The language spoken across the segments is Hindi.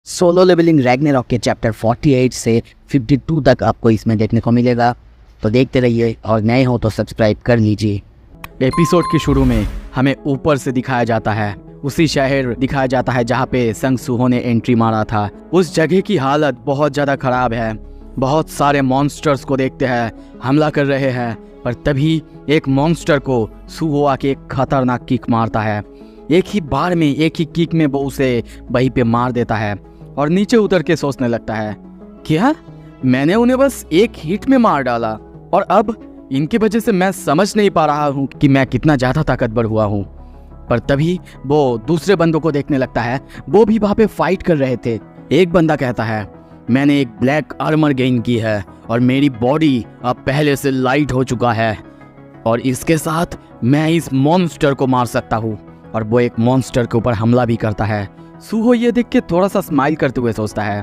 सोलो लेवलिंग रैग्नारॉक के चैप्टर 48 से 52 तक आपको इसमें देखने को मिलेगा, तो देखते रहिए और नए हो तो सब्सक्राइब कर लीजिए। एपिसोड के शुरू में हमें ऊपर से दिखाया जाता है, उसी शहर दिखाया जाता है जहाँ पे संग सूहो ने एंट्री मारा था। उस जगह की हालत बहुत ज़्यादा ख़राब है। बहुत सारे मॉन्स्टर्स को देखते हैं, हमला कर रहे हैं, पर तभी एक मॉन्स्टर को सूहो आके एक खतरनाक किक मारता है। एक ही बार में, एक ही किक में वो उसे वहीं पे मार देता है और नीचे उतर के सोचने लगता है, क्या मैंने उन्हें बस एक हिट में मार डाला और अब इनकी वजह से मैं समझ नहीं पा रहा हूँ कि मैं कितना ज़्यादा ताकतवर हुआ हूँ। पर तभी वो दूसरे बंदों को देखने लगता है, वो भी वहाँ पे फाइट कर रहे थे। एक बंदा कहता है, मैंने एक ब्लैक आर्मर गेन की है और मेरी बॉडी अब पहले से लाइट हो चुका है और इसके साथ मैं इस मॉन्स्टर को मार सकता हूँ। और वो एक मॉन्स्टर के ऊपर हमला भी करता है। सूहो ये देख के थोड़ा सा स्माइल करते हुए सोचता है,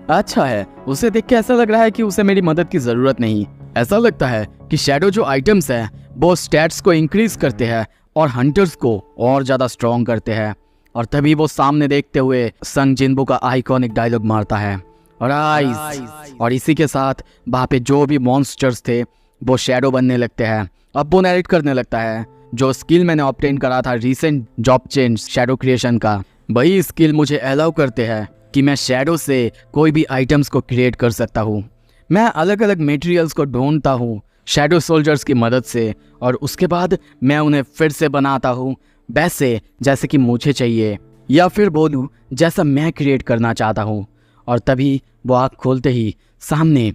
अच्छा है, उसे देख के ऐसा लग रहा है कि उसे मेरी मदद की जरूरत नहीं। ऐसा लगता है कि शैडो जो आइटम्स है वो स्टैट्स को इंक्रीज करते हैं और हंटर्स को और ज्यादा स्ट्रॉन्ग करते हैं। और तभी वो सामने देखते हुए संग जिनबो का आइकॉनिक डायलॉग मारता है और आइस। और इसी के साथ वहाँ पे जो भी मॉन्स्टर्स थे वो शैडो बनने लगते हैं। अब वो नरेट करने लगता है, जो स्किल मैंने ऑब्टेन करा था recent job change shadow creation का, वही स्किल मुझे अलाउ करते हैं कि मैं शैडो से कोई भी आइटम्स को क्रिएट कर सकता हूँ। मैं अलग अलग मटेरियल्स को ढूंढता हूँ शैडो सोल्जर्स की मदद से और उसके बाद मैं उन्हें फिर से बनाता हूँ वैसे जैसे कि मुझे चाहिए, या फिर बोलूँ जैसा मैं क्रिएट करना चाहता हूँ। और तभी वो आँख खोलते ही सामने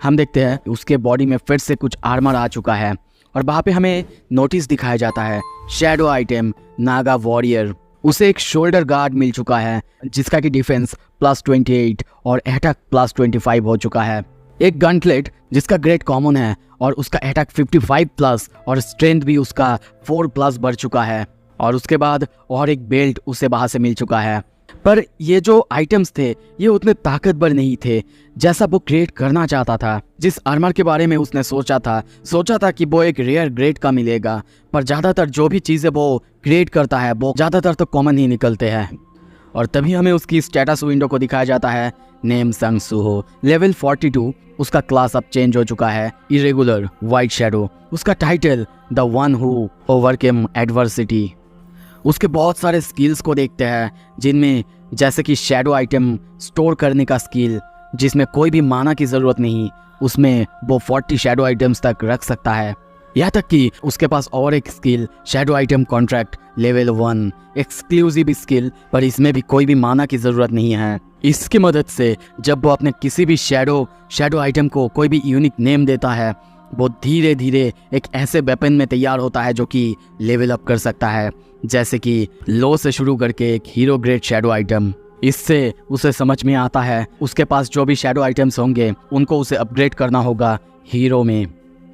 हम देखते हैं उसके बॉडी में फिर से कुछ आर्मर आ चुका है और वहाँ पे हमें नोटिस दिखाया जाता है, शैडो आइटम नागा वॉरियर। उसे एक शोल्डर गार्ड मिल चुका है जिसका कि डिफेंस +28 और अटैक +25 हो चुका है। एक गनक्लेट जिसका ग्रेट कॉमन है और उसका अटैक 55+ और स्ट्रेंथ भी उसका 4+ बढ़ चुका है। और उसके बाद और एक बेल्ट उसे वहाँ से मिल चुका है। पर ये जो आइटम्स थे ये उतने ताकतवर नहीं थे जैसा वो क्रिएट करना चाहता था। जिस आर्मर के बारे में उसने सोचा था कि वो एक रेयर ग्रेड का मिलेगा, पर ज़्यादातर जो भी चीज़ें वो क्रिएट करता है वो ज़्यादातर तो कॉमन ही निकलते हैं। और तभी हमें उसकी स्टेटस विंडो को दिखाया जाता है, नेम संग सूहो, लेवल 42, उसका क्लास अब चेंज हो चुका है, इरेगुलर वाइट शैडो। उसका title the one who overcame adversity. उसके बहुत सारे स्किल्स को देखते हैं जिनमें जैसे कि शैडो आइटम स्टोर करने का स्किल जिसमें कोई भी माना की ज़रूरत नहीं, उसमें वो 40 शैडो आइटम्स तक रख सकता है। यहाँ तक कि उसके पास और एक skill shadow item contract level 1 exclusive skill, पर इसमें भी कोई भी माना की ज़रूरत नहीं है। इसकी मदद से जब वो अपने किसी भी शैडो आइटम को कोई भी यूनिक नेम देता है, वो धीरे धीरे एक ऐसे वेपन में तैयार होता है जो कि लेवल अप कर सकता है, जैसे कि लो से शुरू करके एक हीरो ग्रेड शैडो आइटम। इससे उसे समझ में आता है उसके पास जो भी शैडो आइटम्स होंगे उनको उसे अपग्रेड करना होगा हीरो में,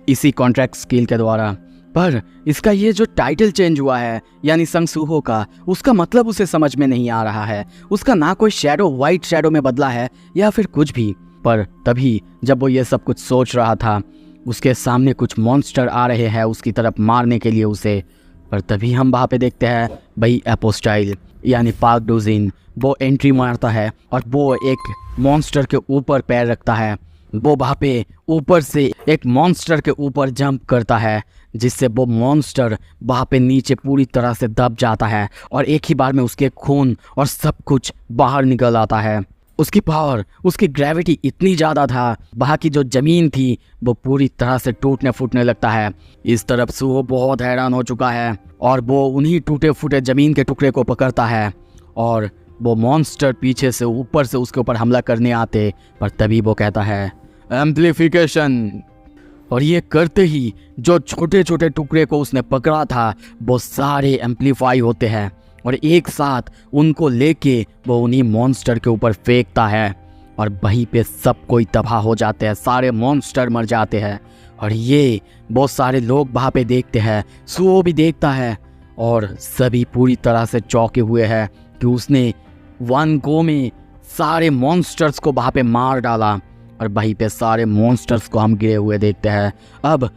इसी कॉन्ट्रैक्ट स्किल के द्वारा। पर इसका ये जो टाइटल चेंज हुआ है यानी संग सूहो का, उसका मतलब उसे समझ में नहीं आ रहा है। उसका ना कोई शैडो वाइट शैडो में बदला है या फिर कुछ भी। पर तभी जब वो ये सब कुछ सोच रहा था, उसके सामने कुछ मॉन्स्टर आ रहे हैं उसकी तरफ मारने के लिए उसे। पर तभी हम वहाँ पे देखते हैं भाई एपोस्टाइल यानी पाक डोजिन, वो एंट्री मारता है और वो एक मॉन्स्टर के ऊपर पैर रखता है। वो वहाँ पे ऊपर से एक मॉन्स्टर के ऊपर जंप करता है जिससे वो मॉन्स्टर वहाँ पे नीचे पूरी तरह से दब जाता है और एक ही बार में उसके खून और सब कुछ बाहर निकल आता है। उसकी पावर, उसकी ग्रेविटी इतनी ज़्यादा था, वहाँ की जो ज़मीन थी वो पूरी तरह से टूटने फूटने लगता है। इस तरफ सूहो बहुत हैरान हो चुका है और वो उन्हीं टूटे फूटे ज़मीन के टुकड़े को पकड़ता है और वो मॉन्स्टर पीछे से ऊपर से उसके ऊपर हमला करने आते। पर तभी वो कहता है एम्प्लीफिकेशन, और ये करते ही जो छोटे छोटे टुकड़े को उसने पकड़ा था वो सारे एम्प्लीफाई होते हैं और एक साथ उनको लेके वो उन्हीं मॉन्स्टर के ऊपर फेंकता है और वहीं पे सब कोई तबाह हो जाते हैं, सारे मॉन्स्टर मर जाते हैं। और ये बहुत सारे लोग वहाँ पे देखते हैं, सूहो भी देखता है और सभी पूरी तरह से चौंके हुए हैं कि उसने वन गो में सारे मॉन्स्टर्स को वहाँ पे मार डाला। और वहीं पे सारे मॉन्स्टर्स को हम गिरे हुए देखते हैं। अब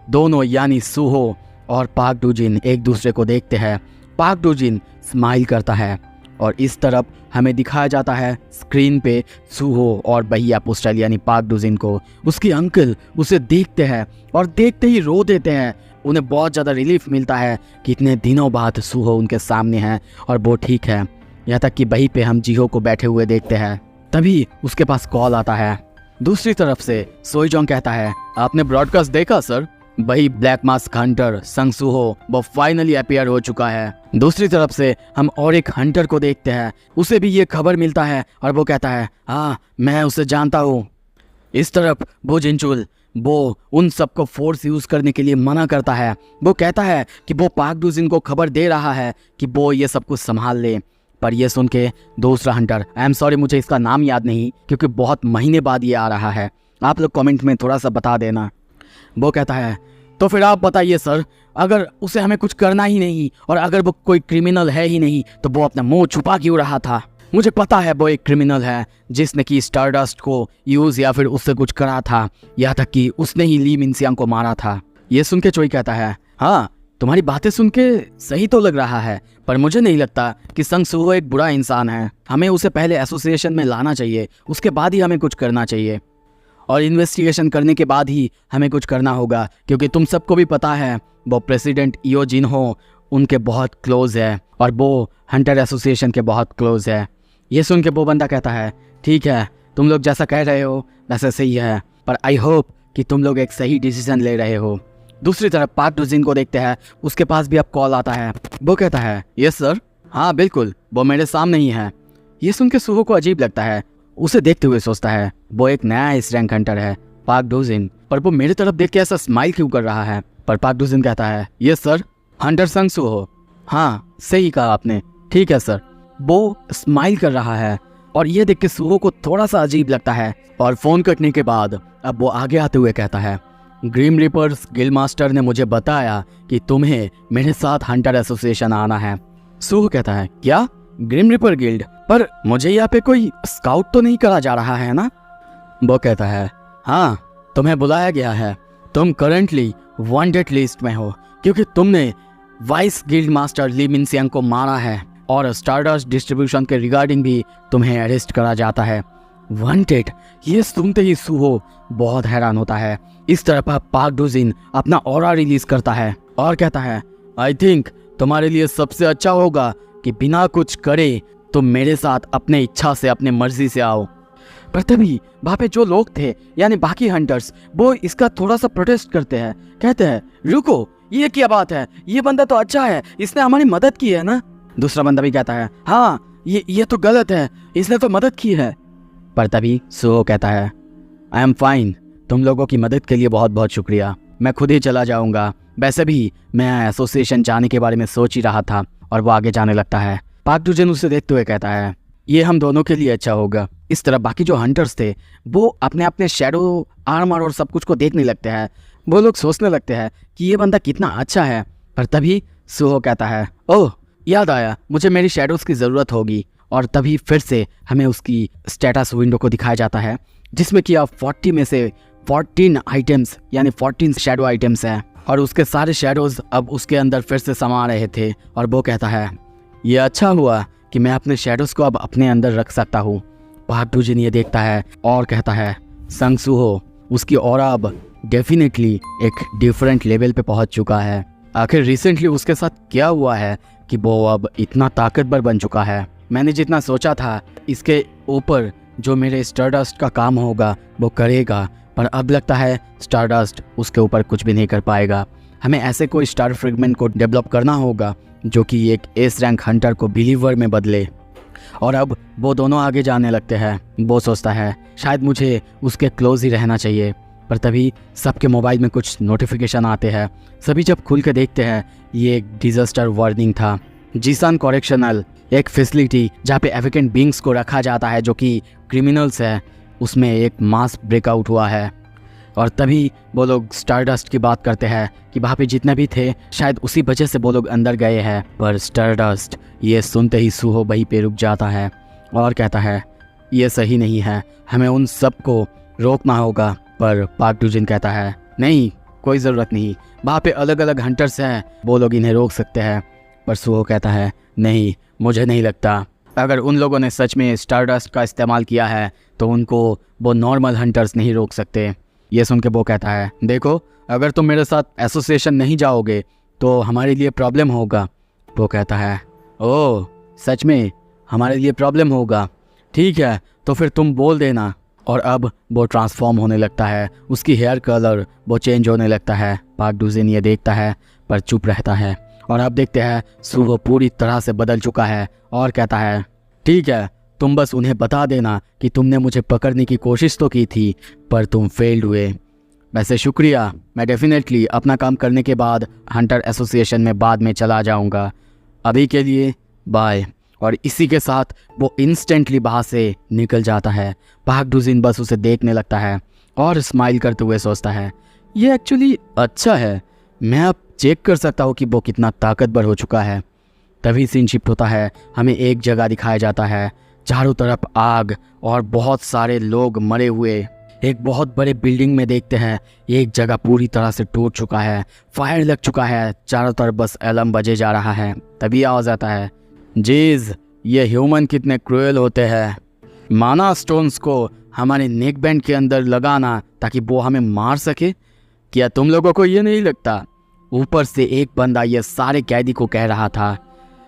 दोनों यानी सूहो और पाक डोजिन एक दूसरे को देखते हैं। पाक डोजिन स्माइल करता है और इस तरफ हमें दिखाया जाता है स्क्रीन पे सूहो और भैया पुस्टल यानी पाक डुजिन को। उसके अंकल उसे देखते हैं और देखते ही रो देते हैं। उन्हें बहुत ज़्यादा रिलीफ मिलता है कि इतने दिनों बाद सूहो उनके सामने है और वो ठीक है। यहाँ तक कि वहीं पे हम जीहो को बैठे हुए देखते हैं। तभी उसके पास कॉल आता है। दूसरी तरफ से सोईजोंग कहता है, आपने ब्रॉडकास्ट देखा सर? वही ब्लैक मास्क हंटर संग सूहो वो फाइनली अपीयर हो चुका है। दूसरी तरफ से हम और एक हंटर को देखते हैं। उसे भी ये खबर मिलता है और वो कहता है, हाँ मैं उसे जानता हूँ। इस तरफ वो जिनचुल वो उन सबको फोर्स यूज करने के लिए मना करता है। वो कहता है कि वो पाक डुजिन को खबर दे रहा है कि वो ये सब कुछ संभाल ले। पर यह सुन के दूसरा हंटर, आई एम सॉरी मुझे इसका नाम याद नहीं क्योंकि बहुत महीने बाद ये आ रहा है, आप लोग कमेंट में थोड़ा सा बता देना। वो कहता है, तो फिर आप बताइए सर, अगर उसे हमें कुछ करना ही नहीं और अगर वो कोई क्रिमिनल है ही नहीं तो वो अपना मुंह छुपा क्यों रहा था? मुझे पता है वो एक क्रिमिनल है जिसने कि स्टारडस्ट को यूज या फिर उससे कुछ करा था, यहाँ तक कि उसने ही ली मिनसियांग को मारा था। ये सुन के चोई कहता है, हाँ तुम्हारी बातें सुन के सही तो लग रहा है पर मुझे नहीं लगता कि संग सूहो एक बुरा इंसान है। हमें उसे पहले एसोसिएशन में लाना चाहिए, उसके बाद ही हमें कुछ करना चाहिए और इन्वेस्टिगेशन करने के बाद ही हमें कुछ करना होगा क्योंकि तुम सबको भी पता है वो प्रेसिडेंट इयो जिनहो उनके बहुत क्लोज है और वो हंटर एसोसिएशन के बहुत क्लोज है। ये सुन के वो बंदा कहता है, ठीक है तुम लोग जैसा कह रहे हो वैसे सही है पर आई होप कि तुम लोग एक सही डिसीजन ले रहे हो। दूसरी तरफ पाक डुजिन को देखते हैं, उसके पास भी अब कॉल आता है। वो कहता है, यस सर, हाँ बिल्कुल वो मेरे सामने ही है। ये सुन के सूहो को अजीब लगता है। उसे देखते हुए सोचता है वो एक नया इस रैंक हंटर है पाक डुजिन, पर वो मेरे तरफ देख के ऐसा स्माइल क्यों कर रहा है? पर पाक डुजिन कहता है, यस सर हंटर संग सूहो, हाँ सही कहा आपने, ठीक है सर। वो स्माइल कर रहा है और ये देख के सूहो को थोड़ा सा अजीब लगता है और फोन कटने के बाद अब वो आगे आते हुए कहता है, ग्रीम रिपर्स गिल्ड मास्टर ने मुझे बताया कि तुम्हें मेरे साथ हंटर एसोसिएशन आना है। सूहो कहता है, क्या ग्रीम रिपर गिल्ड? पर मुझे यहाँ पे कोई स्काउट तो नहीं करा जा रहा है ना? वो कहता है, हाँ तुम्हें बुलाया गया है, तुम करंटली वांटेड लिस्ट में हो क्योंकि तुमने वाइस गिल्ड मास्टर ली मिनसियांग को मारा है और स्टारडस्ट डिस्ट्रीब्यूशन के रिगार्डिंग भी तुम्हें अरेस्ट करा जाता है। वांटेड, ये सुनते ही सूहो बहुत हैरान होता है। इस तरफ पाक डुजिन अपना ऑरा रिलीज करता है और कहता है, आई थिंक तुम्हारे लिए सबसे अच्छा होगा कि बिना कुछ करे तुम मेरे साथ अपने इच्छा से अपने मर्जी से आओ। पर तभी वहाँ पे जो लोग थे यानी बाकी हंटर्स वो इसका थोड़ा सा प्रोटेस्ट करते हैं, कहते हैं, रुको ये क्या बात है, ये बंदा तो अच्छा है, इसने हमारी मदद की है ना? दूसरा बंदा भी कहता है, हाँ ये तो गलत है, इसने तो मदद की है। पर तभी सूहो कहता है, आई एम फाइन, तुम लोगों की मदद के लिए बहुत बहुत शुक्रिया, मैं खुद ही चला जाऊंगा। वैसे भी मैं एसोसिएशन जाने के बारे में सोच ही रहा था। और वो आगे जाने लगता है। पाक डुजिन उसे देखते हुए कहता है, ये हम दोनों के लिए अच्छा होगा। इस तरह बाकी जो हंटर्स थे वो अपने अपने शैडो आर्मर और सब कुछ को देखने लगते हैं। वो लोग सोचने लगते हैं कि ये बंदा कितना अच्छा है। पर तभी सूहो कहता है, ओह याद आया, मुझे मेरी शैडोज़ की ज़रूरत होगी। और तभी फिर से हमें उसकी स्टेटस विंडो को दिखाया जाता है जिसमें कि अब 40 में से 14 आइटम्स यानी 14 शैडो आइटम्स हैं और उसके सारे शैडोज़ अब उसके अंदर फिर से समा रहे थे। और वो कहता है, ये अच्छा हुआ कि मैं अपने शैडोज़ को अब अपने अंदर रख सकता हूँ। पाक डुजिन ये देखता है और कहता है, संग सूहो उसकी ऑरा अब डेफिनेटली एक डिफरेंट लेवल पे पहुँच चुका है। आखिर रिसेंटली उसके साथ क्या हुआ है कि वो अब इतना ताकतवर बन चुका है। मैंने जितना सोचा था इसके ऊपर जो मेरे स्टारडस्ट का काम होगा वो करेगा, पर अब लगता है स्टारडस्ट उसके ऊपर कुछ भी नहीं कर पाएगा। हमें ऐसे कोई स्टार फ्रेगमेंट को डेवलप करना होगा जो कि एक एस रैंक हंटर को बिलीवर में बदले। और अब वो दोनों आगे जाने लगते हैं। वो सोचता है शायद मुझे उसके क्लोज ही रहना चाहिए। पर तभी सबके मोबाइल में कुछ नोटिफिकेशन आते हैं। सभी जब खुल के देखते हैं ये एक डिजास्टर वार्निंग था। जीसान कॉरेक्शनल एक फैसिलिटी जहाँ पे एविकेंट बींग्स को रखा जाता है जो कि क्रिमिनल्स है, उसमें एक मास ब्रेकआउट हुआ है। और तभी वो लोग स्टारडस्ट की बात करते हैं कि वहाँ पे जितने भी थे शायद उसी वजह से वो लोग अंदर गए हैं। पर स्टारडस्ट ये सुनते ही सूहो वहीं पे रुक जाता है और कहता है, ये सही नहीं है, हमें उन सबको रोकना होगा। पर पाक डुजिन कहता है, नहीं कोई ज़रूरत नहीं, वहाँ पे अलग अलग हंटर्स हैं, वो लोग इन्हें रोक सकते हैं। पर सूहो कहता है, नहीं मुझे नहीं लगता। अगर उन लोगों ने सच में स्टारडस्ट का इस्तेमाल किया है तो उनको वो नॉर्मल हंटर्स नहीं रोक सकते। ये सुन के वो कहता है, देखो अगर तुम मेरे साथ एसोसिएशन नहीं जाओगे तो हमारे लिए प्रॉब्लम होगा। वो कहता है, ओह सच में हमारे लिए प्रॉब्लम होगा, ठीक है तो फिर तुम बोल देना। और अब वो ट्रांसफॉर्म होने लगता है, उसकी हेयर कलर वो चेंज होने लगता है। पाक डूजिन ये देखता है पर चुप रहता है। और अब देखते हैं सुहो पूरी तरह से बदल चुका है और कहता है, ठीक है तुम बस उन्हें बता देना कि तुमने मुझे पकड़ने की कोशिश तो की थी पर तुम फेल्ड हुए। वैसे शुक्रिया, मैं डेफिनेटली अपना काम करने के बाद हंटर एसोसिएशन में बाद में चला जाऊंगा। अभी के लिए बाय। और इसी के साथ वो इंस्टेंटली वहाँ से निकल जाता है। पाक डूजिन बस उसे देखने लगता है और स्माइल करते हुए सोचता है, ये एक्चुअली अच्छा है, मैं अब चेक कर सकता हूँ कि वो कितना ताकतवर हो चुका है। तभी सीन शिफ्ट होता है, हमें एक जगह दिखाया जाता है, चारों तरफ आग और बहुत सारे लोग मरे हुए। एक बहुत बड़े बिल्डिंग में देखते हैं एक जगह पूरी तरह से टूट चुका है, फायर लग चुका है, चारों तरफ बस अलार्म बजे जा रहा है। तभी आवाज़ आता है, जीज ये ह्यूमन कितने क्रूएल होते हैं, माना स्टोन्स को हमारे नेक बैंड के अंदर लगाना ताकि वो हमें मार सके। क्या तुम लोगों को ये नहीं लगता? ऊपर से एक बंदा ये सारे कैदी को कह रहा था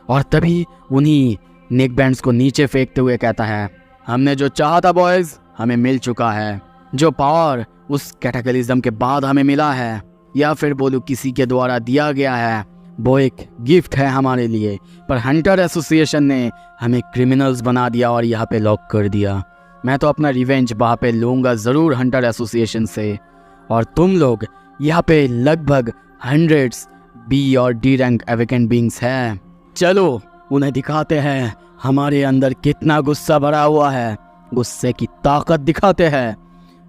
और तभी उन्हीं नेक बैंड्स को नीचे फेंकते हुए कहता है, हमने जो चाहा था बॉयज हमें मिल चुका है। जो पावर उस कैटेकलिज्म के बाद हमें मिला है या फिर बोलूं किसी के द्वारा दिया गया है, वो एक गिफ्ट है हमारे लिए। पर हंटर एसोसिएशन ने हमें क्रिमिनल्स बना दिया और यहाँ पे लॉक कर दिया। मैं तो अपना रिवेंज वहाँ पे लूँगा ज़रूर हंटर एसोसिएशन से। और तुम लोग यहाँ पे लगभग हंड्रेड्स बी और डी रैंक एवेकेंट बींग्स हैं। चलो उन्हें दिखाते हैं हमारे अंदर कितना गुस्सा भरा हुआ है, गुस्से की ताकत दिखाते हैं।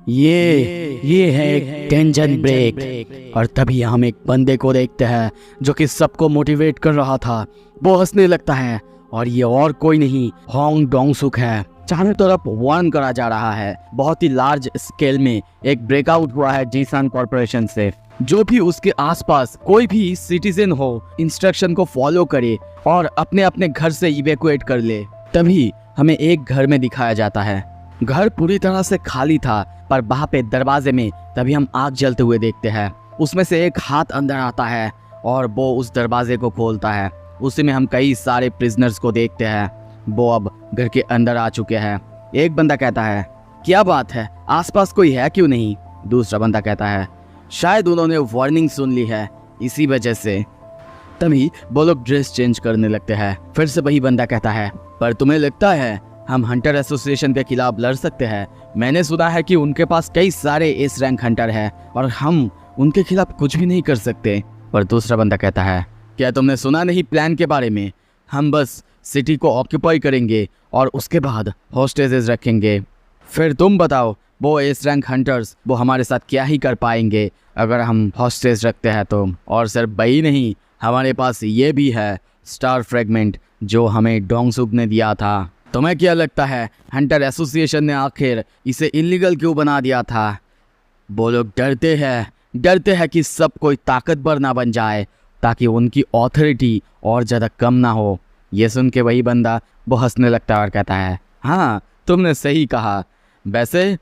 ये है एक टेंशन ब्रेक। और तभी हम एक बंदे को देखते हैं जो कि सबको मोटिवेट कर रहा था। वो हंसने लगता है और ये और कोई नहीं होंग डोंगसुक है। चारों तरफ वार्न करा जा रहा है, बहुत ही लार्ज स्केल में एक ब्रेकआउट हुआ है जीसान कॉर्पोरेशन से। जो भी उसके आसपास कोई भी सिटीजन हो इंस्ट्रक्शन को फॉलो करे और अपने अपने घर से इवैक्यूएट कर ले। तभी हमें एक घर में दिखाया जाता है, घर पूरी तरह से खाली था पर वहाँ पे दरवाजे में तभी हम आग जलते हुए देखते हैं। उसमें से एक हाथ अंदर आता है और वो उस दरवाजे को खोलता है। उसी में हम कई सारे प्रिजनर्स को देखते हैं, वो अब घर के अंदर आ चुके हैं। एक बंदा कहता है, क्या बात है आसपास कोई है क्यों नहीं? दूसरा बंदा कहता है, शायद उन्होंने वार्निंग सुन ली है इसी वजह से। तभी वो लोग ड्रेस चेंज करने लगते हैं। फिर से वही बंदा कहता है, पर तुम्हें लगता है हम हंटर एसोसिएशन के खिलाफ लड़ सकते हैं? मैंने सुना है कि उनके पास कई सारे एस रैंक हंटर हैं और हम उनके खिलाफ कुछ भी नहीं कर सकते। पर दूसरा बंदा कहता है, क्या तुमने सुना नहीं प्लान के बारे में? हम बस सिटी को ऑक्यूपाई करेंगे और उसके बाद हॉस्टेजेस रखेंगे। फिर तुम बताओ वो एस रैंक हंटर्स वो हमारे साथ क्या ही कर पाएंगे अगर हम हॉस्टेज रखते हैं तो। और सिर्फ वही नहीं, हमारे पास ये भी है स्टार फ्रेगमेंट जो हमें डोंगसुक ने दिया था। तुम्हें क्या लगता है हंटर एसोसिएशन ने आखिर इसे इलीगल क्यों बना दिया था? वो लोग डरते हैं कि सब कोई ताकतवर ना बन जाए ताकि उनकी ऑथोरिटी और ज़्यादा कम ना हो। ये सुन के वही बंदा वो हंसने लगता है और कहता है, हाँ तुमने सही कहा। वैसे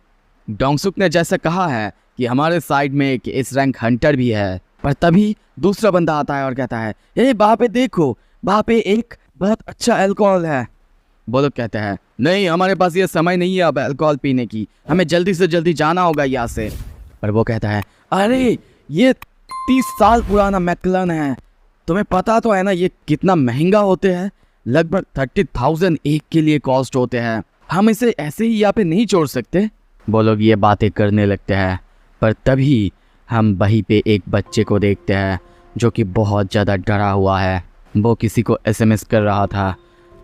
डोंगसुक ने जैसे कहा है कि हमारे साइड में एक एस रैंक हंटर भी है। पर तभी दूसरा बंदा आता है और कहता है, वहाँ पे देखो, वहाँ पे एक बहुत अच्छा अल्कोहल है। वो लोग कहते हैं, नहीं हमारे पास ये समय नहीं है अब अल्कोहल पीने की, हमें जल्दी से जल्दी जाना होगा यहाँ से। पर वो कहता है, अरे ये 30 साल पुराना मैकलन है, तुम्हें पता तो है ना ये कितना महंगा होते हैं, लगभग 30,000 एक के लिए कॉस्ट होते हैं, हम इसे ऐसे ही यहाँ पे नहीं छोड़ सकते। वो लोग ये बातें करने लगते हैं। पर तभी हम वहीं पे एक बच्चे को देखते हैं जो कि बहुत ज़्यादा डरा हुआ है। वो किसी को SMS कर रहा था,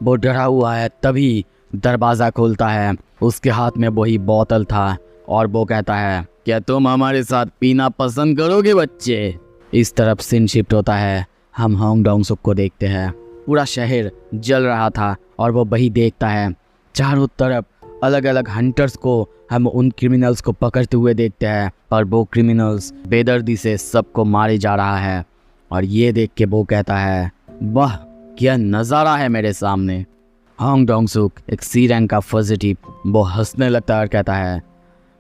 वो डरा हुआ है। तभी दरवाज़ा खुलता है, उसके हाथ में वही बोतल था और वो कहता है, क्या तुम हमारे साथ पीना पसंद करोगे बच्चे? इस तरफ सीन शिफ्ट होता है, हम होंग डोंगसुक को देखते हैं। पूरा शहर जल रहा था और वो वही देखता है। चारों तरफ अलग अलग हंटर्स को हम उन क्रिमिनल्स को पकड़ते हुए देखते हैं और वो क्रिमिनल्स बेदर्दी से सबको मारे जा रहा है। और ये देख के वो कहता है, वाह क्या नज़ारा है मेरे सामने। हांग डोंगसुक, एक सी रैंक का फजिटिव, वो हंसने लगता है और कहता है,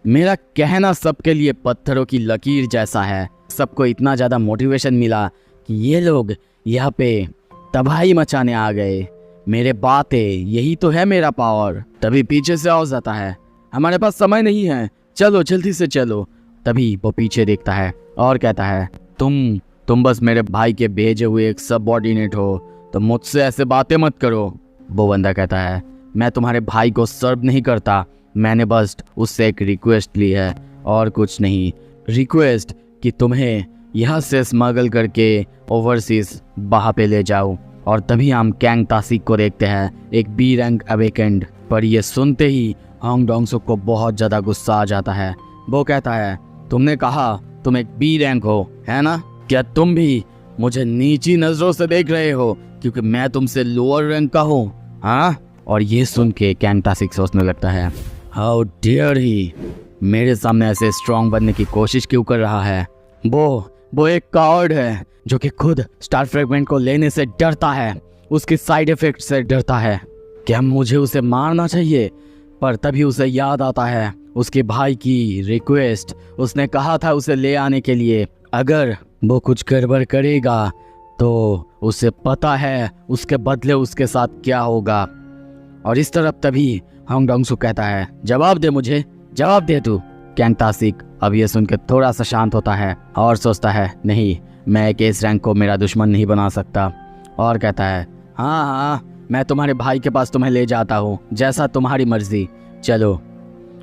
मेरा कहना सबके लिए पत्थरों की लकीर जैसा है। सबको इतना ज़्यादा मोटिवेशन मिला कि ये लोग यहाँ पे तबाही मचाने आ गए। मेरे बातें, यही तो है मेरा पावर। तभी पीछे से आवाज़ आता है, हमारे पास समय नहीं है, चलो जल्दी से चलो। तभी वो पीछे देखता है और कहता है, तुम बस मेरे भाई के भेजे हुए एक सबऑर्डिनेट हो, तो मुझसे ऐसे बातें मत करो। वो बंदा कहता है, मैं तुम्हारे भाई को सर्व नहीं करता, मैंने बस उससे एक रिक्वेस्ट ली है और कुछ नहीं। रिक्वेस्ट कि तुम्हें यहाँ से स्मगल करके ओवरसीज वहाँ पे ले जाओ। और तभी हम कैंग तासिक को देखते हैं, एक बी रैंक अवेकेंड। पर ये सुनते ही हांग डोंगसुक को बहुत ज़्यादा गुस्सा आ जाता है। वो कहता है, तुमने कहा तुम एक बी रैंक हो, है ना? क्या तुम भी मुझे नीची नज़रों से देख रहे हो क्योंकि मैं तुमसे लोअर रैंक का हूँ? हाँ? और ये सुन के कैंग तासिक सोचने लगता है, हाउ डेयर ही, मेरे सामने ऐसे स्ट्रॉन्ग बनने की कोशिश क्यों कर रहा है? वो एक कावर्ड है जो कि खुद स्टार फ्रेगमेंट को लेने से डरता है, उसके साइड इफेक्ट से डरता है। क्या मुझे उसे मारना चाहिए? पर तभी उसे याद आता है उसके भाई की रिक्वेस्ट। उसने कहा था उसे ले आने के लिए। अगर वो कुछ गड़बड़ करेगा तो उसे पता है उसके बदले उसके साथ क्या होगा। और इस तरफ तभी हांग डोंगसुक कहता है, जवाब दे मुझे, जवाब दे तू। कैंग तासिक अब ये सुन के थोड़ा सा शांत होता है और सोचता है, नहीं, मैं एक एस रैंक को मेरा दुश्मन नहीं बना सकता। और कहता है, हाँ, मैं तुम्हारे भाई के पास तुम्हें ले जाता हूँ, जैसा तुम्हारी मर्जी, चलो।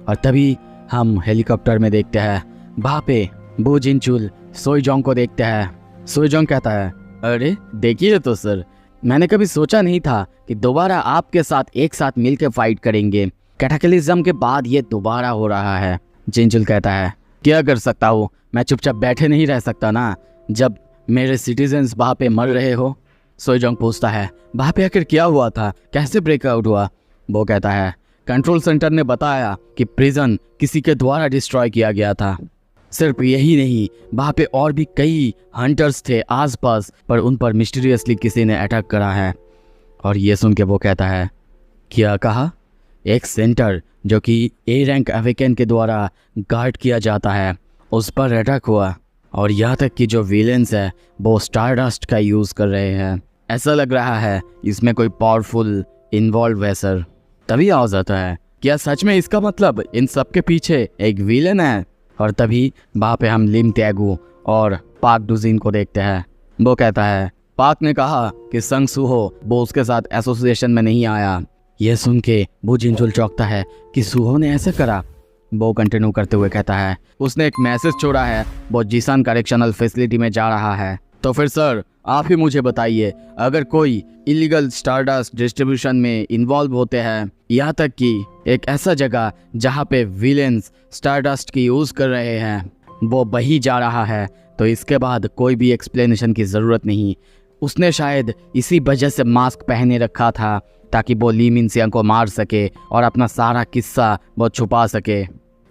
और तभी हम हेलीकॉप्टर में देखते हैं, वहाँ पे बू जिनचुल सोईजोंग को देखते हैं। सोईजोंग कहता है, अरे देखिए तो सर, मैंने कभी सोचा नहीं था कि दोबारा आपके साथ एक साथ मिलकर फाइट करेंगे। कैटाक्लिज्म के बाद ये दोबारा हो रहा है। जिनचुल कहता है, क्या कर सकता हूँ, मैं चुपचाप बैठे नहीं रह सकता ना, जब मेरे सिटीजन्स वहाँ पे मर रहे हो। सोईजोंग पूछता है, वहाँ पे आखिर क्या हुआ था, कैसे ब्रेकआउट हुआ? वो कहता है, कंट्रोल सेंटर ने बताया कि प्रिजन किसी के द्वारा डिस्ट्रॉय किया गया था। सिर्फ यही नहीं, वहाँ पे और भी कई हंटर्स थे आसपास, पर उन पर मिस्टीरियसली किसी ने अटैक करा है। और ये सुन के वो कहता है, क्या कहा? एक सेंटर जो कि ए रैंक अवेकन के द्वारा गार्ड किया जाता है, उस पर अटैक हुआ। और यहाँ तक कि जो विलेंस है वो स्टारडस्ट का यूज़ कर रहे हैं। ऐसा लग रहा है इसमें कोई पावरफुल इन्वॉल्व है सर। तभी आवाज़ आता है, क्या सच में इसका मतलब इन सब के पीछे एक विलेन है? और तभी वहाँ पे हम लिम त्यागू और पाक डुजिन को देखते हैं। वो कहता है, पाक ने कहा कि संग सुहो वो उसके साथ एसोसिएशन में नहीं आया। यह सुन के बू जिनचुल चौंकता है कि सुहो ने ऐसे करा। वो कंटिन्यू करते हुए कहता है, उसने एक मैसेज छोड़ा है, वो जीसान करेक्शनल फैसिलिटी में जा रहा है। तो फिर सर आप ही मुझे बताइए, अगर कोई इलीगल स्टारडस्ट डिस्ट्रीब्यूशन में इन्वॉल्व होते हैं, यहाँ तक कि एक ऐसा जगह जहाँ पे विलेंस स्टारडस्ट की यूज़ कर रहे हैं वो वही जा रहा है, तो इसके बाद कोई भी एक्सप्लेनेशन की ज़रूरत नहीं। उसने शायद इसी वजह से मास्क पहने रखा था ताकि वो ली मिनसियांग को मार सके और अपना सारा किस्सा वो छुपा सके।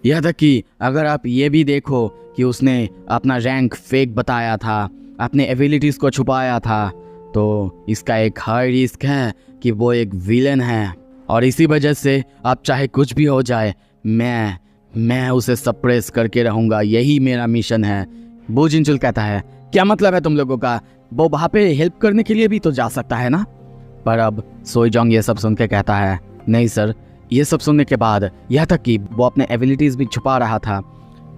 यह तक कि अगर आप ये भी देखो कि उसने अपना रैंक फेक बताया था, अपने एबिलिटीज़ को छुपाया था, तो इसका एक हाई रिस्क है कि वो एक विलेन है। और इसी वजह से आप चाहे कुछ भी हो जाए, मैं उसे सप्रेस करके रहूँगा, यही मेरा मिशन है। बू जिनचुल कहता है, क्या मतलब है तुम लोगों का? वो वहाँ पे हेल्प करने के लिए भी तो जा सकता है ना? पर अब सोईजोंग ये सब सुन के कहता है, नहीं सर, ये सब सुनने के बाद यह तक कि वो अपने एबिलिटीज़ भी छुपा रहा था,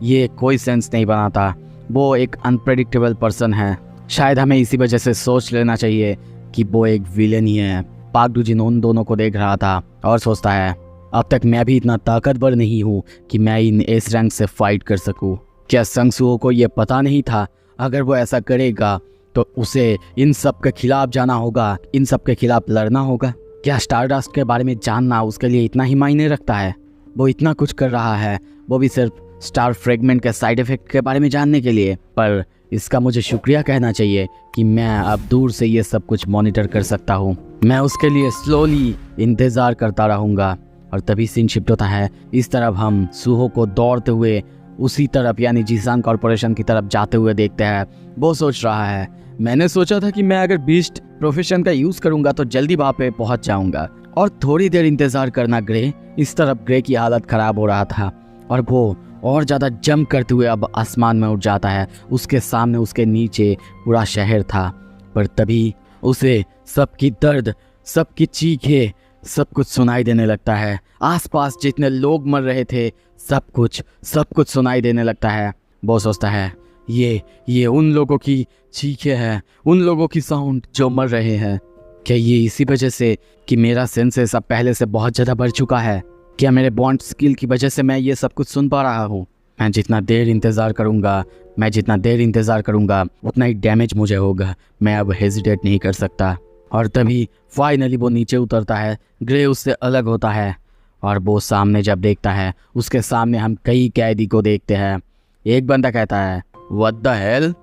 ये कोई सेंस नहीं बनाता। वो एक अनप्रेडिक्टेबल पर्सन है, शायद हमें इसी वजह से सोच लेना चाहिए कि वो एक विलेन ही है। पाक डुजिन उन दोनों को देख रहा था और सोचता है, अब तक मैं भी इतना ताकतवर नहीं हूँ कि मैं इन एस रैंक से फाइट कर सकूँ। क्या संग सुहो को ये पता नहीं था अगर वो ऐसा करेगा तो उसे इन सब के खिलाफ जाना होगा, इन सब के खिलाफ लड़ना होगा? क्या स्टारडस्ट के बारे में जानना उसके लिए इतना ही मायने रखता है? वो इतना कुछ कर रहा है, वो भी सिर्फ स्टार फ्रेगमेंट के साइड इफेक्ट के बारे में जानने के लिए। पर इसका मुझे शुक्रिया कहना चाहिए कि मैं अब दूर से ये सब कुछ मॉनिटर कर सकता हूँ। मैं उसके लिए स्लोली इंतज़ार करता रहूँगा। और तभी सीन शिफ्ट होता है, इस तरफ हम सुहो को दौड़ते हुए उसी तरफ यानी जीसान कॉरपोरेशन की तरफ जाते हुए देखते हैं। वो सोच रहा है मैंने सोचा था कि मैं अगर बीस्ट प्रोफेशन का यूज़ करूंगा तो जल्दी वहाँ पे पहुँच जाऊंगा और थोड़ी देर इंतज़ार करना ग्रे। इस तरफ ग्रे की हालत ख़राब हो रहा था और वो और ज़्यादा जंप करते हुए अब आसमान में उठ जाता है। उसके सामने उसके नीचे पूरा शहर था, पर तभी उसे सबकी दर्द, सबकी चीखें, सब कुछ सुनाई देने लगता है। आसपास जितने लोग मर रहे थे सब कुछ सुनाई देने लगता है। वो सोचता है ये उन लोगों की चीखें हैं, उन लोगों की साउंड जो मर रहे हैं। क्या ये इसी वजह से कि मेरा सेंसेस अब पहले से बहुत ज़्यादा बढ़ चुका है? क्या मेरे बॉन्ड स्किल की वजह से मैं ये सब कुछ सुन पा रहा हूँ? मैं जितना देर इंतज़ार करूँगा उतना ही डैमेज मुझे होगा। मैं अब हेजिटेट नहीं कर सकता। और तभी फाइनली वो नीचे उतरता है। ग्रे उससे अलग होता है और वो सामने जब देखता है उसके सामने हम कई कैदी को देखते हैं। एक बंदा कहता है व्हाट द हेल,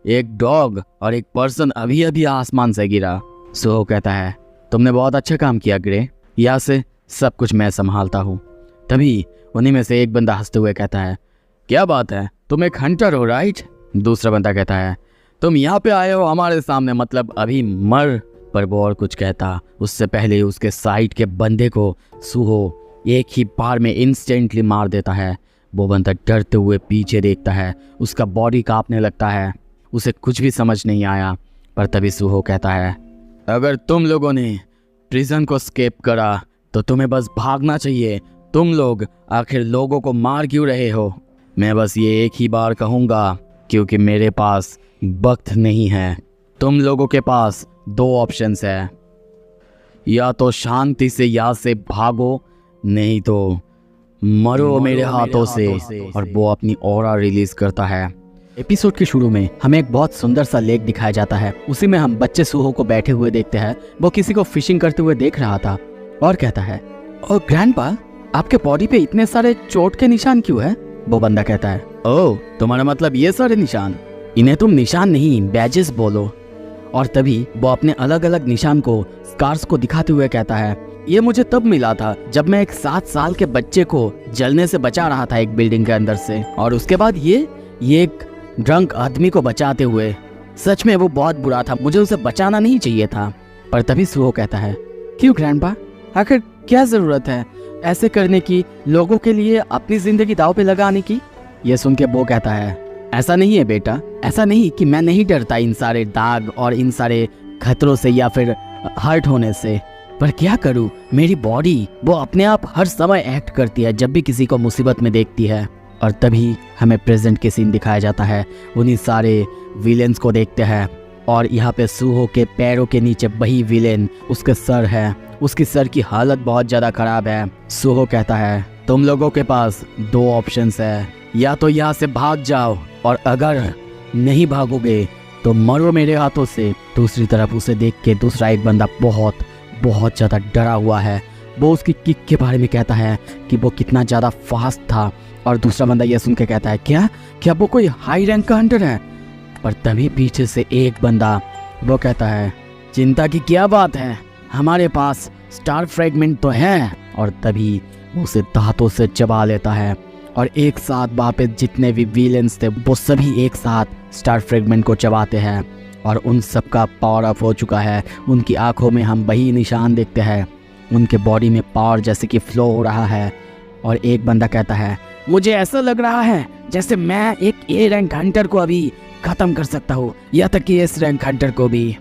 एक डॉग और एक पर्सन अभी अभी आसमान से गिरा। सो कहता है तुमने बहुत अच्छा काम किया ग्रे, यहाँ से सब कुछ मैं संभालता हूँ। तभी उन्हीं में से एक बंदा हंसते हुए कहता है क्या बात है, तुम एक हंटर हो राइट? दूसरा बंदा कहता है तुम यहाँ पे आए हो हमारे सामने, मतलब अभी मर। पर वो और कुछ कहता उससे पहले उसके साइड के बंदे को सूहो एक ही बार में इंस्टेंटली मार देता है। वो बंदा डरते हुए पीछे देखता है, उसका बॉडी कांपने लगता है। उसे कुछ भी समझ नहीं आया। पर तभी सूहो कहता है अगर तुम लोगों ने प्रिजन को स्केप करा तो तुम्हें बस भागना चाहिए। तुम लोग आखिर लोगों को मार क्यों रहे हो? मैं बस ये एक ही बार कहूँगा क्योंकि मेरे पास वक्त नहीं है। तुम लोगों के पास दो ऑप्शंस है, या तो शांति से यहाँ से भागो, नहीं तो मरो मेरे हाथों से। और वो अपनी ऑरा रिलीज करता है। एपिसोड के शुरू में हमें एक बहुत सुंदर सा लेक दिखाया जाता है। उसी में हम बच्चे सूहो को बैठे हुए देखते हैं। वो किसी को फिशिंग करते हुए देख रहा था और कहता है ओ ग्रैंडपा, आपके बॉडी पे इतने सारे चोट के निशान क्यों है? वो बंदा कहता है ओह, तुम्हारा मतलब ये सारे निशान? इन्हें तुम निशान नहीं बैजेस बोलो। और तभी वो अपने अलग अलग निशान को, स्कार्स को दिखाते हुए कहता है ये मुझे तब मिला था जब मैं एक 7 साल के बच्चे को जलने से बचा रहा था एक बिल्डिंग के अंदर से, और उसके बाद ये एक ड्रंक आदमी को बचाते हुए। सच में वो बहुत बुरा था, मुझे उसे बचाना नहीं चाहिए था। पर तभी सूहो कहता है क्यों ग्रैंडपा, आखिर क्या जरूरत है ऐसे करने की, लोगों के लिए अपनी जिंदगी दांव पे लगाने की? ये सुन के वो कहता है ऐसा नहीं है बेटा, ऐसा नहीं कि मैं नहीं डरता इन सारे दाग और इन सारे खतरों से या फिर हर्ट होने से, पर क्या करूं, मेरी बॉडी वो अपने आप हर समय एक्ट करती है जब भी किसी को मुसीबत में देखती है। और तभी हमें प्रेजेंट के सीन दिखाया जाता है। उन्हीं सारे विलेन्स को देखते हैं और यहाँ पे सूहो के पैरों के नीचे वही विलेन, उसके सर है, उसकी सर की हालत बहुत ज़्यादा ख़राब है। सूहो कहता है तुम लोगों के पास दो ऑप्शंस है, या तो यहाँ से भाग जाओ और अगर नहीं भागोगे तो मरो मेरे हाथों से। दूसरी तरफ उसे देख के दूसरा एक बंदा बहुत बहुत ज़्यादा डरा हुआ है। वो उसकी किक के बारे में कहता है कि वो कितना ज़्यादा फास्ट था। और दूसरा बंदा यह सुन के कहता है क्या वो कोई हाई रैंक का हंटर है? पर तभी पीछे से एक बंदा वो कहता है चिंता की क्या बात है, हमारे पास स्टार फ्रेगमेंट तो है। और तभी उसे दांतों से चबा लेता है और एक साथ वहाँ पे जितने भी विलेंस थे वो सभी एक साथ स्टार फ्रेगमेंट को चबाते हैं और उन सब का पावर अप हो चुका है। उनकी आंखों में हम वही निशान देखते हैं, उनके बॉडी में पावर जैसे कि फ्लो हो रहा है। और एक बंदा कहता है मुझे ऐसा लग रहा है जैसे मैं एक ए रैंक हंटर को अभी खत्म कर सकता हूँ, या तक कि एस रैंक हंटर को भी।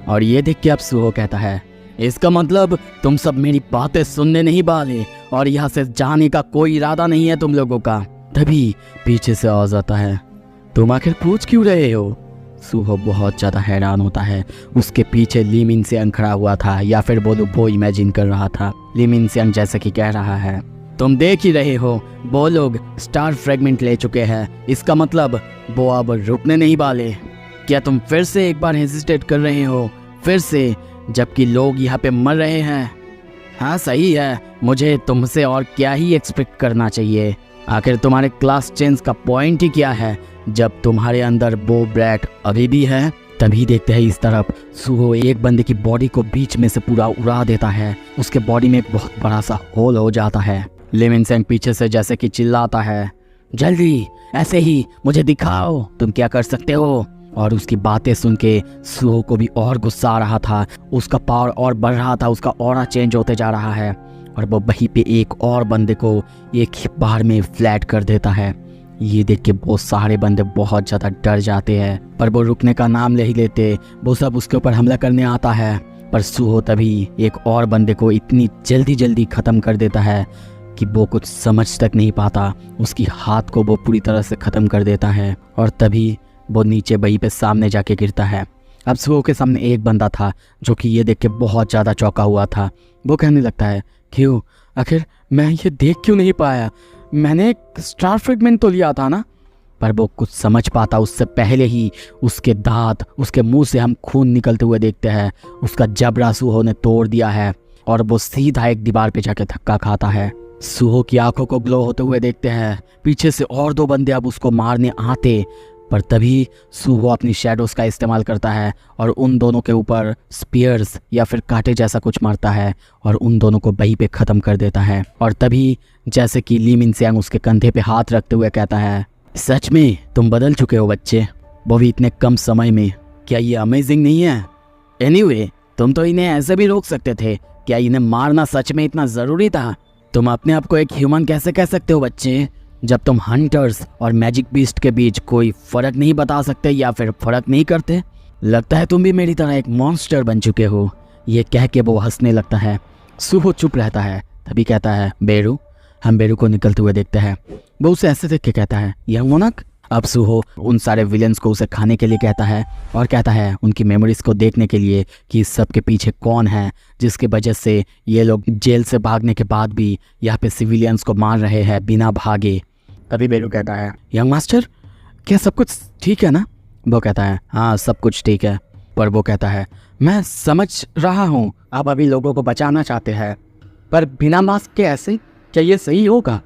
और ये देख के अब सूहो कहता है इसका मतलब तुम सब मेरी बातें सुनने नहीं वाले और यहाँ से जाने का कोई इरादा नहीं है तुम लोगों का। तभी पीछे से आवाज आता है तुम आखिर पूछ क्यों रहे हो? सूहो बहुत ज़्यादा हैरान होता है। उसके पीछे ली मिनसियांग खड़ा हुआ था, या फिर बोलूं वो इमेजिन कर रहा था। ली मिनसियांग जैसे कि कह रहा है तुम देख ही रहे हो वो लोग स्टार फ्रेगमेंट ले चुके हैं, इसका मतलब वो अब रुकने नहीं वाले। क्या तुम फिर से एक बार हेजिटेट कर रहे हो, फिर से, जबकि लोग यहाँ पे मर रहे हैं? हाँ सही है, मुझे तुमसे और क्या ही एक्सपेक्ट करना चाहिए। आखिर तुम्हारे क्लास चेंज का पॉइंट ही क्या है जब तुम्हारे अंदर वो ब्रैट अभी भी है? तभी देखते हैं इस तरफ सूहो एक बंदे की बॉडी को बीच में से पूरा उड़ा देता है। उसके बॉडी में एक बहुत बड़ा सा होल हो जाता है। ली मिनसियांग पीछे से जैसे कि चिल्लाता है जल्दी ऐसे ही मुझे दिखाओ तुम क्या कर सकते हो। और उसकी बातें सुन के सुहो को भी और गुस्सा आ रहा था, उसका पावर और बढ़ रहा था, उसका ऑरा चेंज होते जा रहा है और वो वहीं पे एक और बंदे को एक ही बार में फ्लैट कर देता है। ये देख के बहुत सारे बंदे बहुत ज़्यादा डर जाते हैं, पर वो रुकने का नाम नहीं लेते, वो सब उसके ऊपर हमला करने आता है। पर सुहो तभी एक और बंदे को इतनी जल्दी ख़त्म कर देता है कि वो कुछ समझ तक नहीं पाता, उसकी हाथ को वो पूरी तरह से ख़त्म कर देता है और तभी वो नीचे वहीं पे सामने जाके गिरता है। अब सुहो के सामने एक बंदा था जो कि ये देख के बहुत ज़्यादा चौंका हुआ था। वो कहने लगता है, क्यों, आखिर मैं ये देख क्यों नहीं पाया, मैंने एक स्टार फ्रेगमेंट तो लिया था ना। पर वो कुछ समझ पाता उससे पहले ही उसके दांत, उसके मुंह से हम खून निकलते हुए देखते हैं। उसका जबड़ा सुहो ने तोड़ दिया है और वो सीधा एक दीवार पे जाके धक्का खाता है। सुहो की आंखों को ग्लो होते हुए देखते हैं, पीछे से और दो बंदे अब उसको मारने आते, पर तभी सुहो अपनी शैडोज का इस्तेमाल करता है और उन दोनों के ऊपर स्पीयर्स या फिर कांटे जैसा कुछ मारता है और उन दोनों को वहीं पे ख़त्म कर देता है। और तभी जैसे कि ली मिनसियांग उसके कंधे पे हाथ रखते हुए कहता है, सच में तुम बदल चुके हो बच्चे, वो भी इतने कम समय में, क्या ये अमेजिंग नहीं है? एनीवे, तुम तो इन्हें ऐसे भी रोक सकते थे, क्या इन्हें मारना सच में इतना ज़रूरी था? तुम अपने आप को एक ह्यूमन कैसे कह सकते हो बच्चे, जब तुम हंटर्स और मैजिक बीस्ट के बीच कोई फ़र्क नहीं बता सकते या फिर फ़र्क नहीं करते? लगता है तुम भी मेरी तरह एक मॉन्स्टर बन चुके हो। ये कह के वो हंसने लगता है। सुहो चुप रहता है, तभी कहता है, बेरू। हम बेरू को निकलते हुए देखते हैं। वो उसे ऐसे देख के कहता है, यंग मोनाक। अब सुहो उन सारे विलेंस को उसे खाने के लिए कहता है और कहता है उनकी मेमोरीज को देखने के लिए कि इस सब के पीछे कौन है, जिसके वजह से ये लोग जेल से भागने के बाद भी यहाँ पे सिविलियंस को मार रहे हैं बिना भागे। तभी बेरू कहता है, यंग मास्टर, क्या सब कुछ ठीक है ना? वो कहता है, हाँ सब कुछ ठीक है। पर वो कहता है, मैं समझ रहा हूँ आप अभी लोगों को बचाना चाहते हैं, पर बिना मास्क के ऐसे क्या ये सही होगा?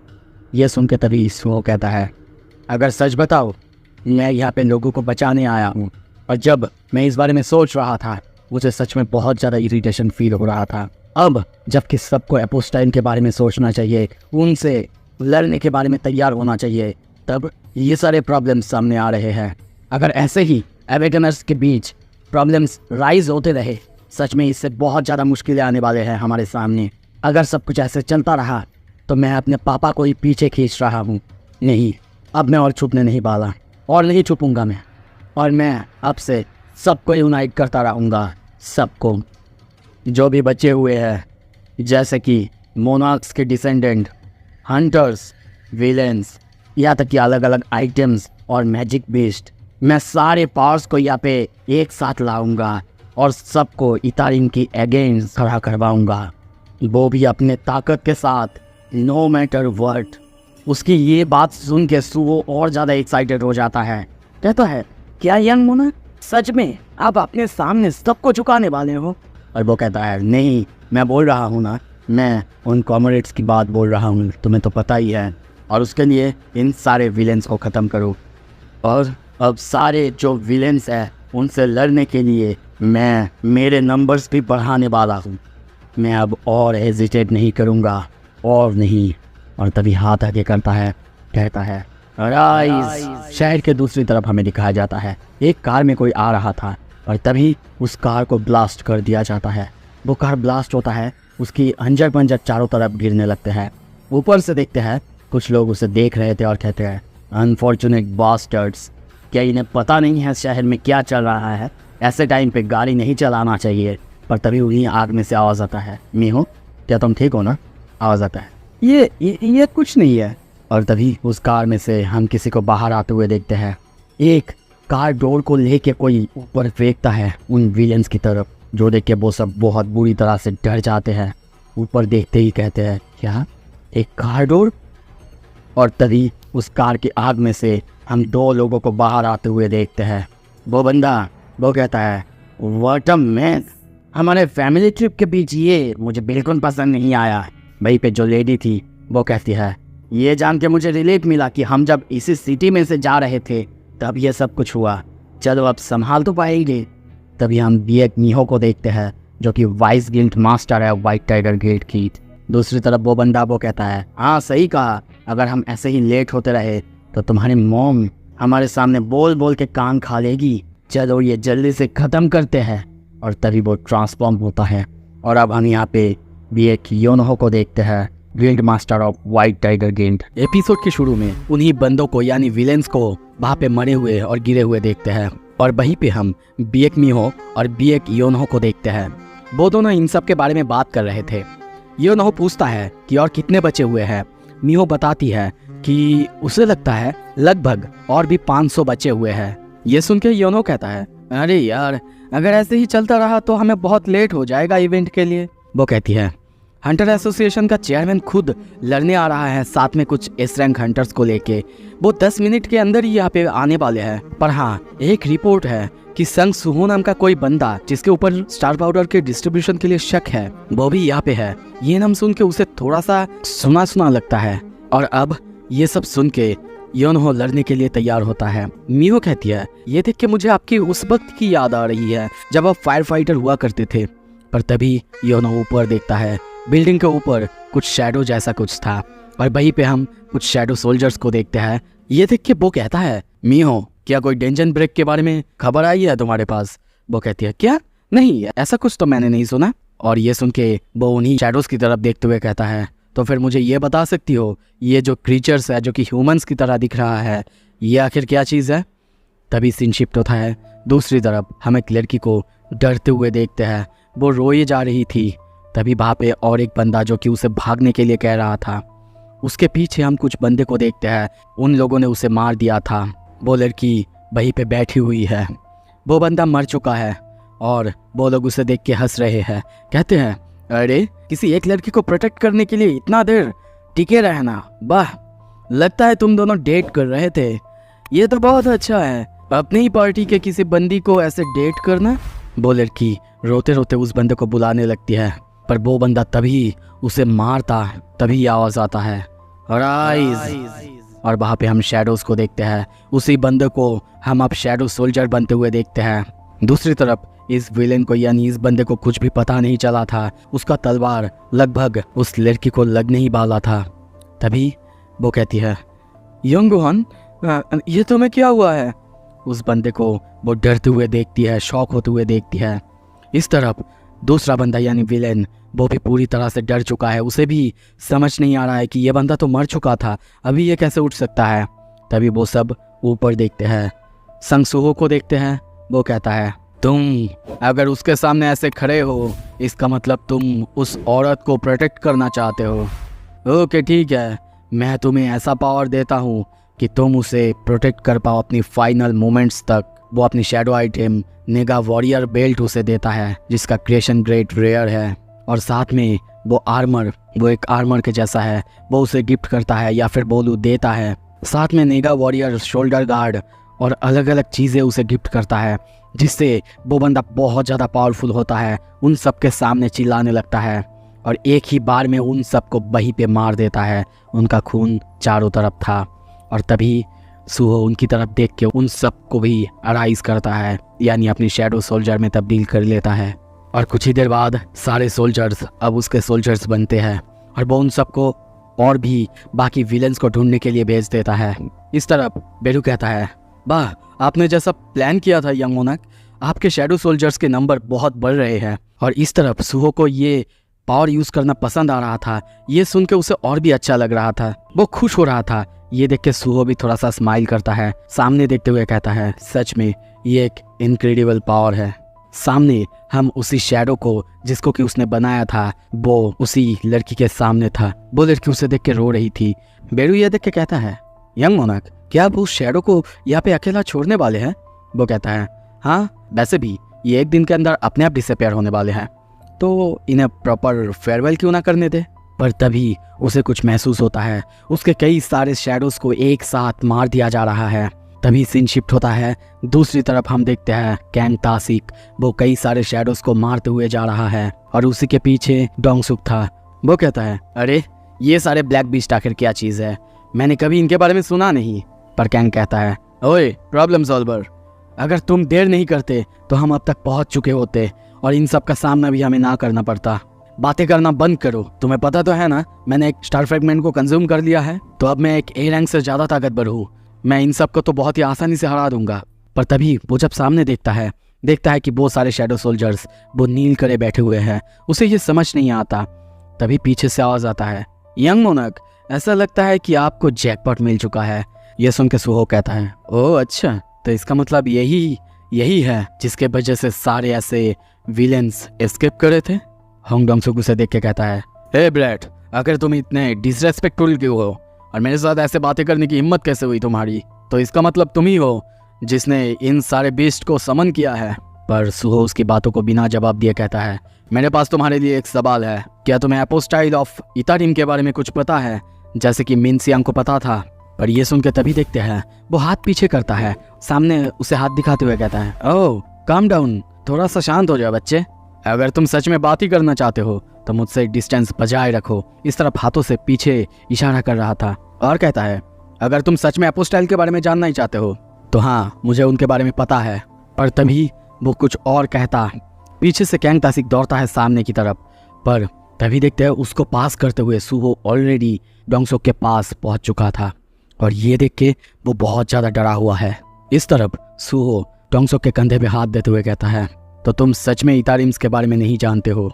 ये सुन के तभी सुहो कहता है, अगर सच बताओ, मैं यहाँ पे लोगों को बचाने आया हूँ। और जब मैं इस बारे में सोच रहा था, मुझे सच में बहुत ज़्यादा इरिटेशन फील हो रहा था। अब जबकि सबको एपोस्टाइन के बारे में सोचना चाहिए, उनसे लड़ने के बारे में तैयार होना चाहिए, तब ये सारे प्रॉब्लम्स सामने आ रहे हैं। अगर ऐसे ही एवेगनर्स के बीच प्रॉब्लम्स राइज होते रहे, सच में इससे बहुत ज़्यादा मुश्किलें आने वाले हैं हमारे सामने। अगर सब कुछ ऐसे चलता रहा तो मैं अपने पापा को ही पीछे खींच रहा हूँ। नहीं, अब मैं और छुपने नहीं वाला और नहीं छुपूंगा मैं, और मैं अब से सबको यूनाइट करता रहूँगा, सबको, जो भी बचे हुए हैं, जैसे कि मोनार्क्स के डिसेंडेंट, हंटर्स, विलेंस, यहाँ तक कि अलग अलग आइटम्स और मैजिक बीस्ट। मैं सारे पावर्स को यहाँ पे एक साथ लाऊंगा और सबको इतारिन की अगेंस्ट खड़ा करवाऊंगा, वो भी अपने ताकत के साथ, नो मैटर व्हाट। उसकी ये बात सुन के सुहो और ज़्यादा एक्साइटेड हो जाता है। कहता है, क्या यंग मोनार्क, सच में आप अपने सामने सबको झुकाने वाले हो? और वो कहता है, नहीं, मैं बोल रहा हूँ ना, मैं उन कॉमरेड्स की बात बोल रहा हूँ, तुम्हें तो पता ही है। और उसके लिए इन सारे विलेंस को ख़त्म करो, और अब सारे जो विलेंस हैं उनसे लड़ने के लिए मैं मेरे नंबर्स भी बढ़ाने वाला हूँ। मैं अब और हेजिटेट नहीं करूँगा, और नहीं। और तभी हाथ आगे करता है, कहता है, राइज। शहर के दूसरी तरफ हमें दिखाया जाता है, एक कार में कोई आ रहा था और तभी उस कार को ब्लास्ट कर दिया जाता है। वो कार ब्लास्ट होता है, उसकी अंजर पंजर चारों तरफ गिरने लगते हैं। ऊपर से देखते हैं कुछ लोग उसे देख रहे थे और कहते हैं, अनफॉर्चुनेट बास्टर्ड्स, क्या इन्हें पता नहीं है शहर में क्या चल रहा है? ऐसे टाइम पे गाड़ी नहीं चलाना चाहिए। पर तभी उन्हीं आग में से आवाज़ आता है, मीहो, क्या तुम ठीक हो ना? आवाज़ आता है, ये कुछ नहीं है। और तभी उस कार में से हम किसी को बाहर आते हुए देखते हैं। एक कार डोर को लेके कोई ऊपर फेंकता है उन विलेंस की तरफ, जो देख के वो सब बहुत बुरी तरह से डर जाते हैं। ऊपर देखते ही कहते हैं, क्या एक कार डोर? और तभी उस कार की आग में से हम दो लोगों को बाहर आते हुए देखते हैं। वो बंदा, वो कहता है, व्हाट अ मैन, हमारे फैमिली ट्रिप के बीच ये मुझे बिल्कुल पसंद नहीं आया। वहीं पे जो लेडी थी वो कहती है, ये जान के मुझे रिलीफ मिला कि हम जब इसी सिटी में से जा रहे थे तब ये सब कुछ हुआ। चलो अब संभाल तो पाएंगे। तभी हम विएक मीहो को देखते हैं, जो कि वाइस गिल्ड मास्टर है वाइट टाइगर गिल्ड की। दूसरी तरफ वो बंदा, वो कहता है, हाँ सही कहा, अगर हम ऐसे ही लेट होते रहे तो तुम्हारी मॉम हमारे सामने बोल बोल के कान खा लेगी। चलो ये जल्दी से ख़त्म करते हैं। और तभी वो ट्रांसफॉर्म होता है। और अब हम यहाँ पे भी एक योनहो को देखते हैं, guild master of white tiger guild. Episode के शुरू में उन्हीं बंदों को यानी विलेंस को वहाँ पे मरे हुए और गिरे हुए देखते हैं। और वहीं पे हम बिएक मिहो और बिएक योनहो को देखते हैं। वो दोनों इन सब के बारे में बात कर रहे थे। योनहो पूछता है कि और कितने बचे हुए हैं। मिहो बताती है कि उसे लगता है लगभग और भी 500 बचे हुए हैं। ये सुन के योनहो कहता है, अरे यार, अगर ऐसे ही चलता रहा तो हमें बहुत लेट हो जाएगा इवेंट के लिए। वो कहती है, हंटर एसोसिएशन का चेयरमैन खुद लड़ने आ रहा है, साथ में कुछ एस रैंक हंटर्स को लेके। वो 10 मिनट के अंदर ही यहाँ पे आने वाले हैं। पर हाँ, एक रिपोर्ट है कि संग सुहो नाम का कोई बंदा जिसके ऊपर स्टार पाउडर के डिस्ट्रीब्यूशन के लिए शक है, वो भी यहाँ पे है। ये नाम सुन के उसे थोड़ा सा सुना सुना लगता है। और अब ये सब सुन के योनहो लड़ने के लिए तैयार होता है। मिहो कहती है, ये देख के मुझे आपकी उस वक्त की याद आ रही है जब आप फायर फाइटर हुआ करते थे। पर तभी योनहो ऊपर देखता है। बिल्डिंग के ऊपर कुछ शैडो जैसा कुछ था और वहीं पे हम कुछ शैडो सोल्जर्स को देखते हैं। ये देख के वो कहता है, मिहो, क्या कोई डेंजन ब्रेक के बारे में खबर आई है तुम्हारे पास? वो कहती है, क्या? नहीं, ऐसा कुछ तो मैंने नहीं सुना। और ये सुन के वो उन्हीं शैडोज की तरफ देखते हुए कहता है, तो फिर मुझे ये बता सकती हो, ये जो क्रीचर्स है जो कि ह्यूमंस की तरह दिख रहा है, ये आखिर क्या चीज़ है? तभी सीन शिफ्ट होता है। दूसरी तरफ हम एक लड़की को डरते हुए देखते हैं। वो रोए जा रही थी। तभी वहाँ पे और एक बंदा जो कि उसे भागने के लिए कह रहा था, उसके पीछे हम कुछ बंदे को देखते हैं। उन लोगों ने उसे मार दिया था। वो लड़की वहीं पे बैठी हुई है। वो बंदा मर चुका है और वो लोग उसे देख के हंस रहे हैं। कहते हैं, अरे, किसी एक लड़की को प्रोटेक्ट करने के लिए इतना देर टिके रहना, वाह, लगता है तुम दोनों डेट कर रहे थे। ये तो बहुत अच्छा है, अपनी ही पार्टी के किसी बंदी को ऐसे डेट करना। वो लड़की रोते रोते उस बंदे को बुलाने लगती है, पर वो बंदा तभी उसे मारता। तभी आवाज आता है, राइज। और वहाँ पे हम शैडोज को देखते हैं। उसी बंदे को हम अब शैडो सोल्जर बनते हुए देखते हैं। दूसरी तरफ इस विलेन को यानी इस बंदे को कुछ भी पता नहीं चला था। उसका तलवार लगभग उस लड़की को लगने ही वाला था। तभी वो कहती है, यंगोहन, ये तुम्हें क्या हुआ है? उस बंदे को वो डरते हुए देखती है, शॉक होते हुए देखती है। इस तरफ दूसरा बंदा यानी विलेन, वो भी पूरी तरह से डर चुका है। उसे भी समझ नहीं आ रहा है कि ये बंदा तो मर चुका था, अभी ये कैसे उठ सकता है। तभी वो सब ऊपर देखते हैं, संग सुहो को देखते हैं। वो कहता है, तुम अगर उसके सामने ऐसे खड़े हो, इसका मतलब तुम उस औरत को प्रोटेक्ट करना चाहते हो। ओके, ठीक है, मैं तुम्हें ऐसा पावर देता हूँ कि तुम उसे प्रोटेक्ट कर पाओ अपनी फाइनल मोमेंट्स तक। वो अपनी शैडो आइटम नेगा वॉरियर बेल्ट उसे देता है, जिसका क्रिएशन ग्रेट रेयर है। और साथ में वो आर्मर, वो एक आर्मर के जैसा है, वो उसे गिफ्ट करता है या फिर बोलू देता है। साथ में नेगा वॉरियर शोल्डर गार्ड और अलग अलग चीज़ें उसे गिफ्ट करता है, जिससे वो बंदा बहुत ज़्यादा पावरफुल होता है। उन सब के सामने चिल्लाने लगता है और एक ही बार में उन सबको वहीं पे मार देता है। उनका खून चारों तरफ था। और तभी सुहो उनकी तरफ देख के उन सबको भी अराइज करता है, यानी अपनी शैडो सोल्जर में तब्दील कर लेता है। और कुछ ही देर बाद सारे सोल्जर्स अब उसके सोल्जर्स बनते हैं और वो उन सबको और भी बाकी विलेंस को ढूंढने के लिए भेज देता है। इस तरफ बेरू कहता है, वाह, आपने जैसा प्लान किया था यंग मोनाक, आपके शैडो सोल्जर्स के नंबर बहुत बढ़ रहे हैं। और इस तरफ सुहो को ये पावर यूज़ करना पसंद आ रहा था। ये सुन के उसे और भी अच्छा लग रहा था, वो खुश हो रहा था। ये देख के सुहो भी थोड़ा सा स्माइल करता है, सामने देखते हुए कहता है, सच में ये एक इनक्रेडिबल पावर है। सामने हम उसी शैडो को जिसको कि उसने बनाया था, वो उसी लड़की के सामने था। वो लड़की उसे देख के रो रही थी। बेरू ये देख के कहता है, यंग मोनाक, क्या आप उस शैडो को यहाँ पे अकेला छोड़ने वाले हैं? वो कहता है, हाँ, वैसे भी ये एक दिन के अंदर अपने आप डिसअपीयर होने वाले हैं, तो इन्हें प्रॉपर फेयरवेल क्यों ना करने दे। पर तभी उसे कुछ महसूस होता है, उसके कई सारे शैडोज को एक साथ मार दिया जा रहा है। तभी सीन शिफ्ट होता है। दूसरी तरफ हम देखते हैं कैंग तासिक, वो कई सारे शैडोज को मारते हुए जा रहा है और उसी के पीछे डोंगसुक था। वो कहता है, अरे, ये सारे ब्लैक बीस्ट आखिर क्या चीज़ है, मैंने कभी इनके बारे में सुना नहीं। पर कैंग कहता है, ओए प्रॉब्लम सॉल्वर, अगर तुम देर नहीं करते तो हम अब तक पहुंच चुके होते और इन सब का सामना भी हमें ना करना पड़ता। बातें करना बंद करो, तुम्हें पता तो है ना, मैंने एक स्टार फ्रेगमेंट को कंज्यूम कर लिया है, तो अब मैं एक ए रैंक से ज़्यादा ताकतवर हूँ मैं इन सब को तो बहुत ही आसानी से हरा दूंगा। पर तभी वो जब सामने देखता है कि बहुत सारे शैडो सोल्जर्स वो नील करे बैठे हुए हैं। उसे ये समझ नहीं आता। तभी पीछे से आवाज आता है, यंग मोनक, ऐसा लगता है कि आपको जैकपॉट मिल चुका है। ये सुन के सुहो कहता है, ओह अच्छा, तो इसका मतलब यही है जिसके वजह से सारे ऐसे विलेंस एस्केप करे थे। होंग डोंगसुक उसे देख के कहता है, हे ब्रैट, अगर तुम इतने डिसरेस्पेक्टफुल क्यों हो और मेरे साथ ऐसे बातें करने की हिम्मत कैसे हुई तुम्हारी? तो इसका मतलब तुम ही हो जिसने इन सारे बीस्ट को समन किया है। पर सुहो उसकी बातों को बिना जवाब दिए कहता है, मेरे पास तुम्हारे लिए एक सवाल है। क्या तुम्हें एपोस्टाइल ऑफ इतारिम के बारे में कुछ पता है, जैसे कि मिनसियांग को पता था? पर ये सुन के तभी देखते हैं वो हाथ पीछे करता है, सामने उसे हाथ दिखाते हुए कहता है, ओह काम डाउन, थोड़ा सा शांत हो जाओ बच्चे। अगर तुम सच में बात ही करना चाहते हो तो मुझसे डिस्टेंस बजाय रखो। इस तरफ हाथों से पीछे इशारा कर रहा था और कहता है, अगर तुम सच में एपोस्टाइल के बारे में जानना ही चाहते हो तो हाँ, मुझे उनके बारे में पता है। पर तभी वो कुछ और कहता। पीछे से कैंग तासिक दौड़ता है सामने की तरफ, पर तभी देखते हैं उसको पास करते हुए सुहो ऑलरेडी डोंगसुक के पास पहुंच चुका था और ये देख के वो बहुत ज़्यादा डरा हुआ है। इस तरफ सुहो डोंगसुक के कंधे पे हाथ देते हुए कहता है, तो तुम सच में इतारिम्स के बारे में नहीं जानते हो?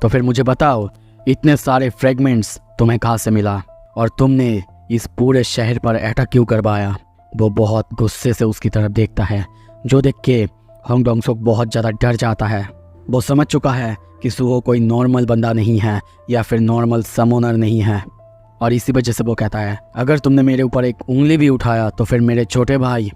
तो फिर मुझे बताओ, इतने सारे फ्रेगमेंट्स तुम्हें कहाँ से मिला और तुमने इस पूरे शहर पर अटैक क्यों करवाया? वो बहुत गुस्से से उसकी तरफ देखता है, जो देख के होंग डोंगसुक बहुत ज़्यादा डर जाता है। वो समझ चुका है कि सुहो कोई नॉर्मल बंदा नहीं है या फिर नॉर्मल समोनर नहीं है और इसी वजह से वो कहता है, अगर तुमने मेरे ऊपर एक उंगली भी उठाया तो फिर मेरे छोटे भाई।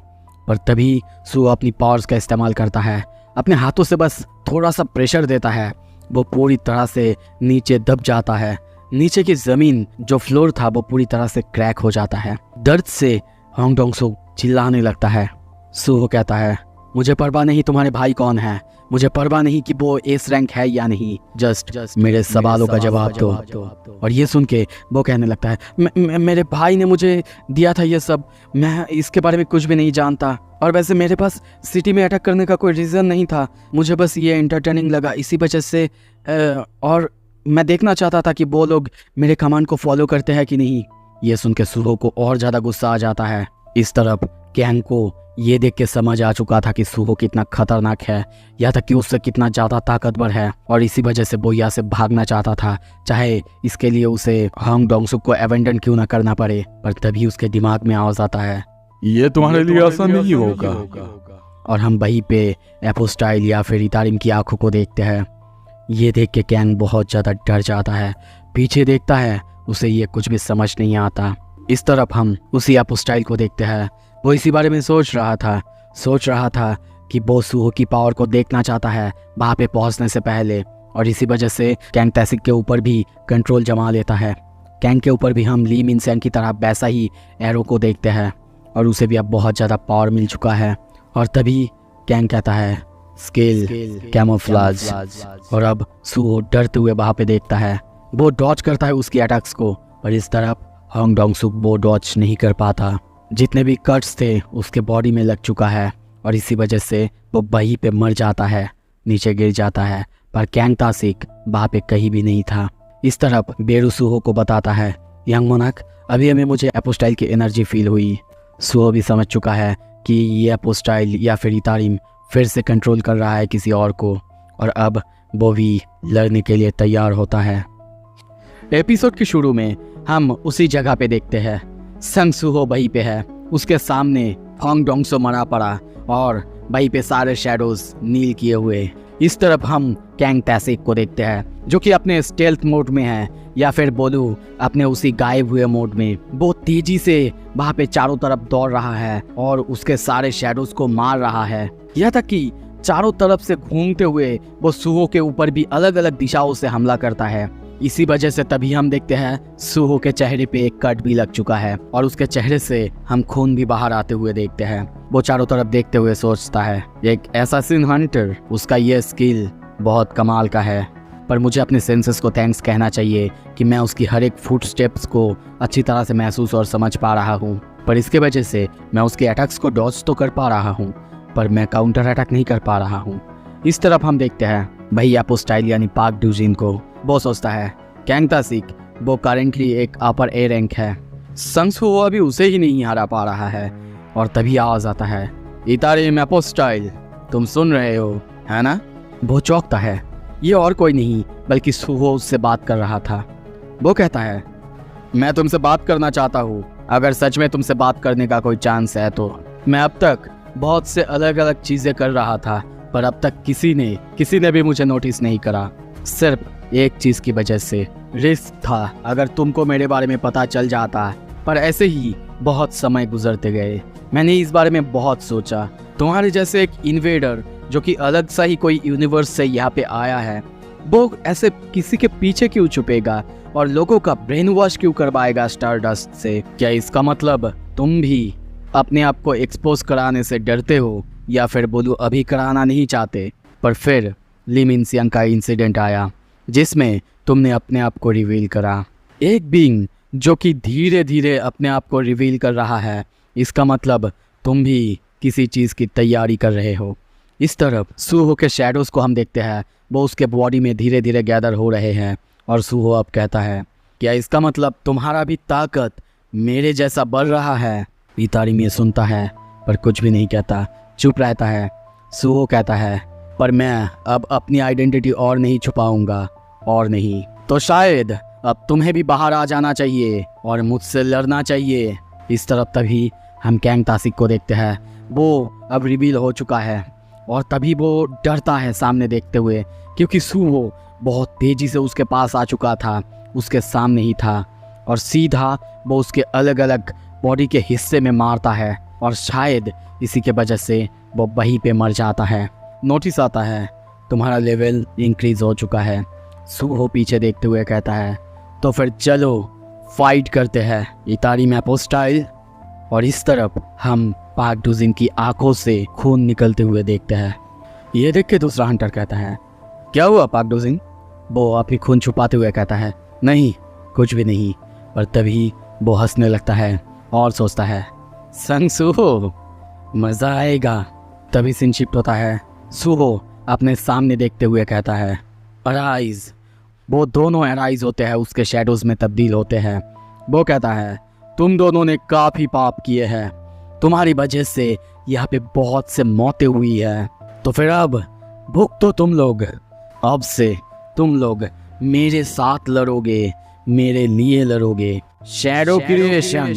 पर तभी सुहो अपनी पावर्स का इस्तेमाल करता है, अपने हाथों से बस थोड़ा सा प्रेशर देता है, वो पूरी तरह से नीचे दब जाता है। नीचे की ज़मीन जो फ्लोर था वो पूरी तरह से क्रैक हो जाता है। दर्द से होंग डोंगसुक चिल्लाने लगता है। सुहो कहता है, मुझे परवाह नहीं तुम्हारे भाई कौन है, मुझे परवाह नहीं कि वो एस रैंक है या नहीं, जस्ट मेरे सवालों का जवाब दो। और ये सुन के वो कहने लगता है, मेरे भाई ने मुझे दिया था ये सब, मैं इसके बारे में कुछ भी नहीं जानता। और वैसे मेरे पास सिटी में अटैक करने का कोई रीज़न नहीं था, मुझे बस ये एंटरटेनिंग लगा इसी वजह से, और मैं देखना चाहता था कि वो लोग मेरे कमांड को फॉलो करते हैं कि नहीं। ये सुन के सुहो को और ज़्यादा गुस्सा आ जाता है। इस तरफ कैंग को ये देख के समझ आ चुका था कि सुहो कितना खतरनाक है, या तक कि उससे कितना ज़्यादा ताकतवर है, और इसी वजह से वो यहाँ से भागना चाहता था, चाहे इसके लिए उसे होंग डोंगसुक को एवेंडन क्यों ना करना पड़े। पर तभी उसके दिमाग में आवाज़ आता है, ये तुम्हारे लिए आसान नहीं होगा। और हम वहीं पे एपोस्टाइल या फिर इतारिम की आंखों को देखते हैं। ये देख के कैंग बहुत ज़्यादा डर जाता है, पीछे देखता है, उसे ये कुछ भी समझ नहीं आता। इस तरफ हम उसी एपोस्टाइल को देखते हैं। वो इसी बारे में सोच रहा था कि वो सुहो की पावर को देखना चाहता है वहाँ पे पहुँचने से पहले, और इसी वजह से कैंग तासिक के ऊपर भी कंट्रोल जमा लेता है। कैंग के ऊपर भी हम ली मिनसेंग की तरह वैसा ही एरो को देखते हैं और उसे भी अब बहुत ज़्यादा पावर मिल चुका है। और तभी कैंग कहता है, स्किल कैमोफ्लेज, और अब सुहो डरते हुए वहाँ पे देखता है। वो डॉज करता है उसकी अटैक्स को, पर इस तरफ होंग डोंगसुक वो डॉज नहीं कर पाता। जितने भी कट्स थे उसके बॉडी में लग चुका है और इसी वजह से वो वहीं पे मर जाता है, नीचे गिर जाता है। पर कैंग तासिक वहाँ पे कहीं भी नहीं था। इस तरफ बेरू सुहो को बताता है, यंग मोनाक, अभी हमें मुझे एपोस्टाइल की एनर्जी फील हुई। सुहो भी समझ चुका है कि ये एपोस्टाइल या फिर इतारिम फिर से कंट्रोल कर रहा है किसी और को, और अब वो भी लड़ने के लिए तैयार होता है। एपिसोड के शुरू में हम उसी जगह पे देखते हैं, संग सुहो वहीं पे है, उसके सामने होंग डोंगसो मरा पड़ा और वहीं पे सारे शैडोज नील किए हुए। इस तरफ हम कैंग तासिक को देखते हैं जो कि अपने स्टेल्थ मोड में है, या फिर बोलूं अपने उसी गायब हुए मोड में। वो तेजी से वहाँ पे चारों तरफ दौड़ रहा है और उसके सारे शैडोज को मार रहा है, यहाँ तक कि चारों तरफ से घूमते हुए वो सुहो के ऊपर भी अलग अलग दिशाओं से हमला करता है। इसी वजह से तभी हम देखते हैं सुहो के चेहरे पे एक कट भी लग चुका है और उसके चेहरे से हम खून भी बाहर आते हुए देखते हैं। वो चारों तरफ देखते हुए सोचता है, एक एसासिन हंटर, उसका ये स्किल बहुत कमाल का है, पर मुझे अपने सेंसेस को थैंक्स कहना चाहिए कि मैं उसकी हर एक फुट स्टेप्स को अच्छी तरह से महसूस और समझ पा रहा हूँ। पर इसके वजह से मैं उसके अटैक्स को डॉज तो कर पा रहा हूँ, पर मैं काउंटर अटैक नहीं कर पा रहा हूँ। इस तरफ हम देखते हैं भाई एपोस्टाइल यानी पाक डूजिन को। वो सोचता है, कैंग तासिक वो करेंटली एक अपर ए रैंक है, संग सुहो अभी उसे ही नहीं हरा पा रहा है। और तभी आवाज आता है, इतारी मैपो स्टाइल, तुम सुन रहे हो है ना? वो चौंकता है। ये और कोई नहीं बल्कि सुहो उससे बात कर रहा था। वो कहता है, मैं तुमसे बात करना चाहता हूँ, अगर सच में तुमसे बात करने का कोई चांस है तो। मैं अब तक बहुत से अलग अलग चीजें कर रहा था, पर अब तक किसी ने भी मुझे नोटिस नहीं करा, सिर्फ एक चीज की वजह से, रिस्क था। अगर तुमको मेरे बारे में पता चल जाता, पर ऐसे ही बहुत समय गुजरते गए। मैंने इस बारे में बहुत सोचा, तुम्हारे जैसे एक इन्वेडर जो कि अलग सा ही कोई यूनिवर्स से यहाँ पे आया है, वो ऐसे किसी के पीछे क्यों छुपेगा और लोगों का ब्रेन वॉश क्यों करवाएगा स्टारडस्ट से? क्या इसका मतलब तुम भी अपने आप को एक्सपोज कराने से डरते हो, या फिर बोलूं अभी कराना नहीं चाहते? पर फिर ली मिनसियांग का इंसिडेंट आया जिसमें तुमने अपने आप को रिवील करा। एक बीइंग जो कि धीरे धीरे अपने आप को रिवील कर रहा है, इसका मतलब तुम भी किसी चीज़ की तैयारी कर रहे हो। इस तरफ सुहो के शैडोज़ को हम देखते हैं, वो उसके बॉडी में धीरे धीरे गैदर हो रहे हैं। और सुहो अब कहता है, क्या इसका मतलब तुम्हारा भी ताकत मेरे जैसा बढ़ रहा है? इतारी ये सुनता है पर कुछ भी नहीं कहता, चुप रहता है। सुहो कहता है, पर मैं अब अपनी आइडेंटिटी और नहीं छुपाऊंगा, और नहीं तो शायद अब तुम्हें भी बाहर आ जाना चाहिए और मुझसे लड़ना चाहिए। इस तरफ तभी हम कैंग तासिक को देखते हैं, वो अब रिवील हो चुका है और तभी वो डरता है सामने देखते हुए, क्योंकि सुहो बहुत तेजी से उसके पास आ चुका था, उसके सामने ही था और सीधा वो उसके अलग अलग बॉडी के हिस्से में मारता है और शायद इसी के वजह से वो वहीं पे मर जाता है। नोटिस आता है, तुम्हारा लेवल इंक्रीज हो चुका है। सुहो पीछे देखते हुए कहता है, तो फिर चलो फाइट करते हैं, इतारी मैपो स्टाइल। और इस तरफ हम पाक डूजिन की आंखों से खून निकलते हुए देखते हैं। ये देख के दूसरा हंटर कहता है, क्या हुआ पाक डूजिन? वो अपनी खून छुपाते हुए कहता है, नहीं कुछ भी नहीं। पर तभी वो हंसने लगता है और सोचता है, संग सुहो मज़ा आएगा। तभी सीन शिफ्ट होता है, सुहो अपने सामने देखते हुए कहता है, अराइज। वो दोनों अराइज होते हैं, उसके शैडोज़ में तब्दील होते हैं। वो कहता है, तुम दोनों ने काफ़ी पाप किए हैं, तुम्हारी वजह से यहाँ पे बहुत से मौतें हुई है, तो फिर अब भुगतो तुम लोग। अब से तुम लोग मेरे साथ लड़ोगे, मेरे लिए लड़ोगे। Shadow creation.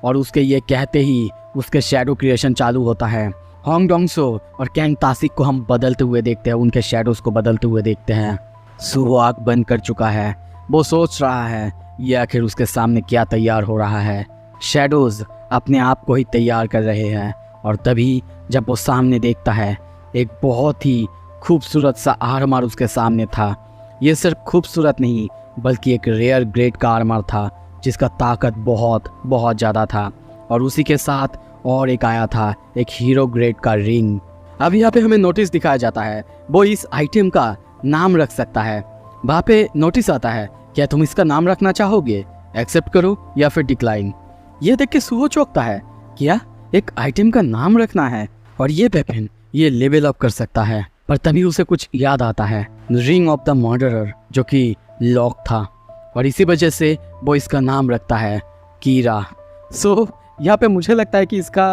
और उसके ये कहते ही उसके शैडो क्रिएशन चालू होता है। होंग डोंगसो और कैंग तासिक को हम बदलते हुए देखते हैं, उनके शैडोज़ को बदलते हुए देखते हैं। सुहो आँख बंद कर चुका है, वो सोच रहा है ये आखिर उसके सामने क्या तैयार हो रहा है। शैडोज़ अपने आप को ही तैयार कर रहे हैं और तभी जब वो सामने देखता है, एक बहुत ही खूबसूरत सा आर्मर उसके सामने था। ये सिर्फ खूबसूरत नहीं बल्कि एक रेयर ग्रेड का आर्मर था जिसका ताकत बहुत बहुत ज़्यादा था, और उसी के साथ और एक आया था, एक हीरो ग्रेड का रिंग। अब यहाँ पे हमें नोटिस दिखाया जाता है, वो इस आइटम का नाम रख सकता है। वहाँ पे नोटिस आता है, क्या तुम इसका नाम रखना चाहोगे? एक्सेप्ट करो या फिर डिक्लाइन। ये देख के सुहो चौंकता है, क्या एक आइटम का नाम रखना है? और ये वेपन ये लेवल अप कर सकता है। पर तभी उसे कुछ याद आता है, रिंग ऑफ द मर्डरर, जो कि लॉक था, और इसी वजह से वो इसका नाम रखता है कीरा। सो यहाँ पे मुझे लगता है कि इसका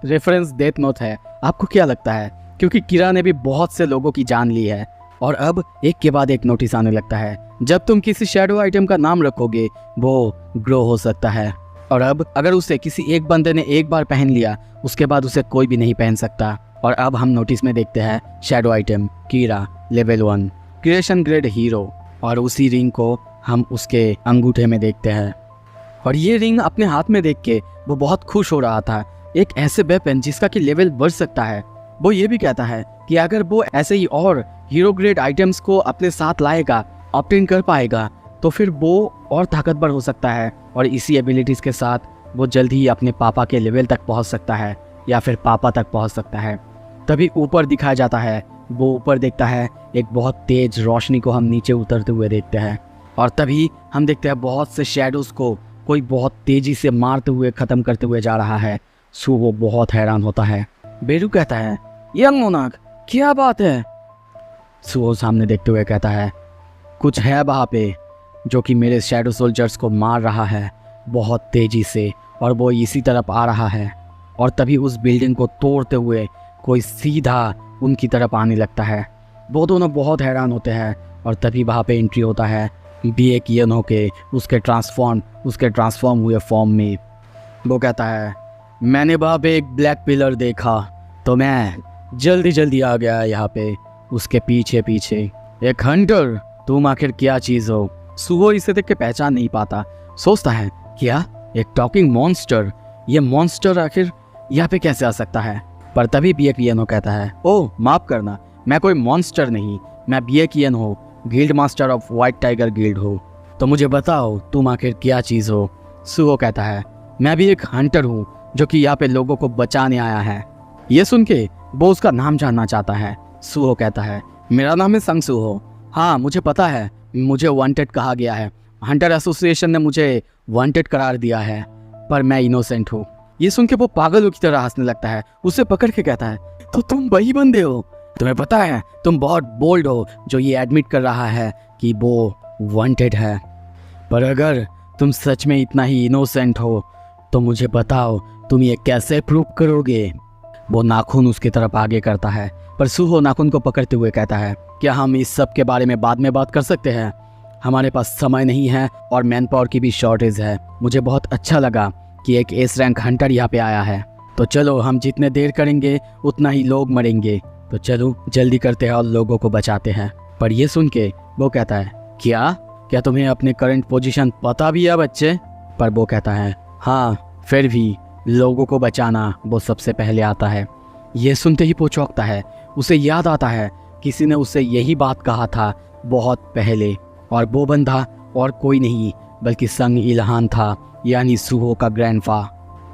रेफरेंस डेथ नोट है। आपको क्या लगता है? क्योंकि कीरा ने भी बहुत से लोगों की जान ली है। और अब एक के बाद एक नोटिस आने लगता है, जब तुम किसी शैडो आइटम का नाम रखोगे वो ग्रो हो सकता है, और अब अगर उसे किसी एक बंदे ने एक बार पहन लिया उसके बाद उसे कोई भी नहीं पहन सकता। और अब हम नोटिस में देखते हैं शैडो आइटम कीरा लेवल 1 क्रिएशन ग्रेड हीरो, और उसी रिंग को हम उसके अंगूठे में देखते हैं। और ये रिंग अपने हाथ में देख के वो बहुत खुश हो रहा था, एक ऐसे वेपन जिसका कि लेवल बढ़ सकता है। वो ये भी कहता है कि अगर वो ऐसे ही और हीरो ग्रेड आइटम्स को अपने साथ लाएगा, ऑब्टेन कर पाएगा, तो फिर वो और ताकतवर हो सकता है, और इसी एबिलिटीज़ के साथ वो जल्द ही अपने पापा के लेवल तक पहुंच सकता है या फिर पापा तक पहुंच सकता है। तभी ऊपर दिखाया जाता है, वो ऊपर देखता है, एक बहुत तेज रोशनी को हम नीचे उतरते हुए देखते हैं, और तभी हम देखते हैं बहुत से शैडोज़ को कोई बहुत तेज़ी से मारते हुए ख़त्म करते हुए जा रहा है। सुहो बहुत हैरान होता है। बेरू कहता है, यंग मोनार्क क्या बात है? सुहो सामने देखते हुए कहता है, कुछ है वहाँ पे जो कि मेरे शैडो सोल्जर्स को मार रहा है बहुत तेज़ी से, और वो इसी तरफ आ रहा है। और तभी उस बिल्डिंग को तोड़ते हुए कोई सीधा उनकी तरफ आने लगता है। वो दोनों बहुत हैरान होते हैं और तभी वहाँ पे एंट्री होता है बीए कियनो के उसके ट्रांसफॉर्म हुए फॉर्म में। वो कहता है, मैंने वहाँ पे एक ब्लैक पिलर देखा तो मैं जल्दी आ गया यहाँ पे उसके पीछे पीछे। एक हंटर, तुम आखिर क्या चीज़ हो? सुहो इसे देख के पहचान नहीं पाता, सोचता है क्या एक टॉकिंग मॉन्स्टर, ये मॉन्स्टर आखिर यहाँ पे कैसे आ सकता है? पर तभी बीए कियनो कहता है, ओह माफ़ करना, मैं कोई मॉन्स्टर नहीं, मैं बीए कियनो हूँ, guild master of white tiger guild हो। तो मुझे बताओ तुम आखिर क्या चीज़ हो? सुहो कहता है, मैं भी एक हंटर हूँ जो कि यहाँ पे लोगों को बचाने आया है। ये सुन के वो उसका नाम जानना चाहता है। सुहो कहता है, मेरा नाम है संग सुहो। हाँ मुझे पता है, मुझे वांटेड कहा गया है, हंटर एसोसिएशन ने मुझे वांटेड करार दिया है, पर मैं इनोसेंट हूँ। ये सुन के वो पागलों की तरह हंसने लगता है, उसे पकड़ के कहता है, तो तुम वही बंदे हो? तुम्हें पता है तुम बहुत बोल्ड हो जो ये एडमिट कर रहा है कि वो वांटेड है, पर अगर तुम सच में इतना ही इनोसेंट हो तो मुझे बताओ तुम ये कैसे प्रूव करोगे? वो नाखून उसकी तरफ आगे करता है, पर सुहो नाखून को पकड़ते हुए कहता है, क्या हम इस सब के बारे में बाद में बात कर सकते हैं? हमारे पास समय नहीं है और मैन पावर की भी शॉर्टेज है। मुझे बहुत अच्छा लगा कि एक एस रैंक हंटर यहाँ पे आया है, तो चलो हम जितने देर करेंगे उतना ही लोग मरेंगे, तो चलो जल्दी करते हैं और लोगों को बचाते हैं। पर ये सुन के वो कहता है, क्या तुम्हें अपने करंट पोजीशन पता भी है बच्चे? पर वो कहता है, हाँ फिर भी लोगों को बचाना वो सबसे पहले आता है। ये सुनते ही वो चौंकता है, उसे याद आता है किसी ने उससे यही बात कहा था बहुत पहले, और वो बंदा और कोई नहीं बल्कि संग इल्हान था, यानी सुहो का ग्रैंडफा।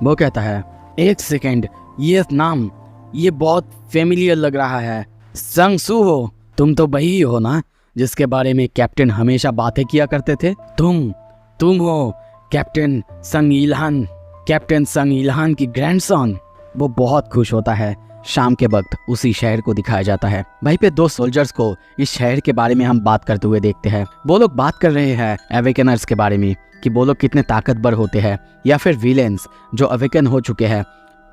वो कहता है, एक सेकेंड, ये नाम ये बहुत फेमिलियर लग रहा है। संग सुहो, तुम तो वही हो ना जिसके बारे में कैप्टन हमेशा बातें किया करते थे? तुम हो कैप्टन संग इल्हान की ग्रैंडसन। वो बहुत खुश होता है। शाम के वक्त उसी शहर को दिखाया जाता है। वहीं पे दो सोल्जर्स को इस शहर के बारे में हम बात करते हुए देखते हैं। वो लोग बात कर रहे हैं अवेकनर्स के बारे में कि वो लोग कितने ताकतवर होते हैं, या फिर विलेंस जो अवेकन हो चुके हैं।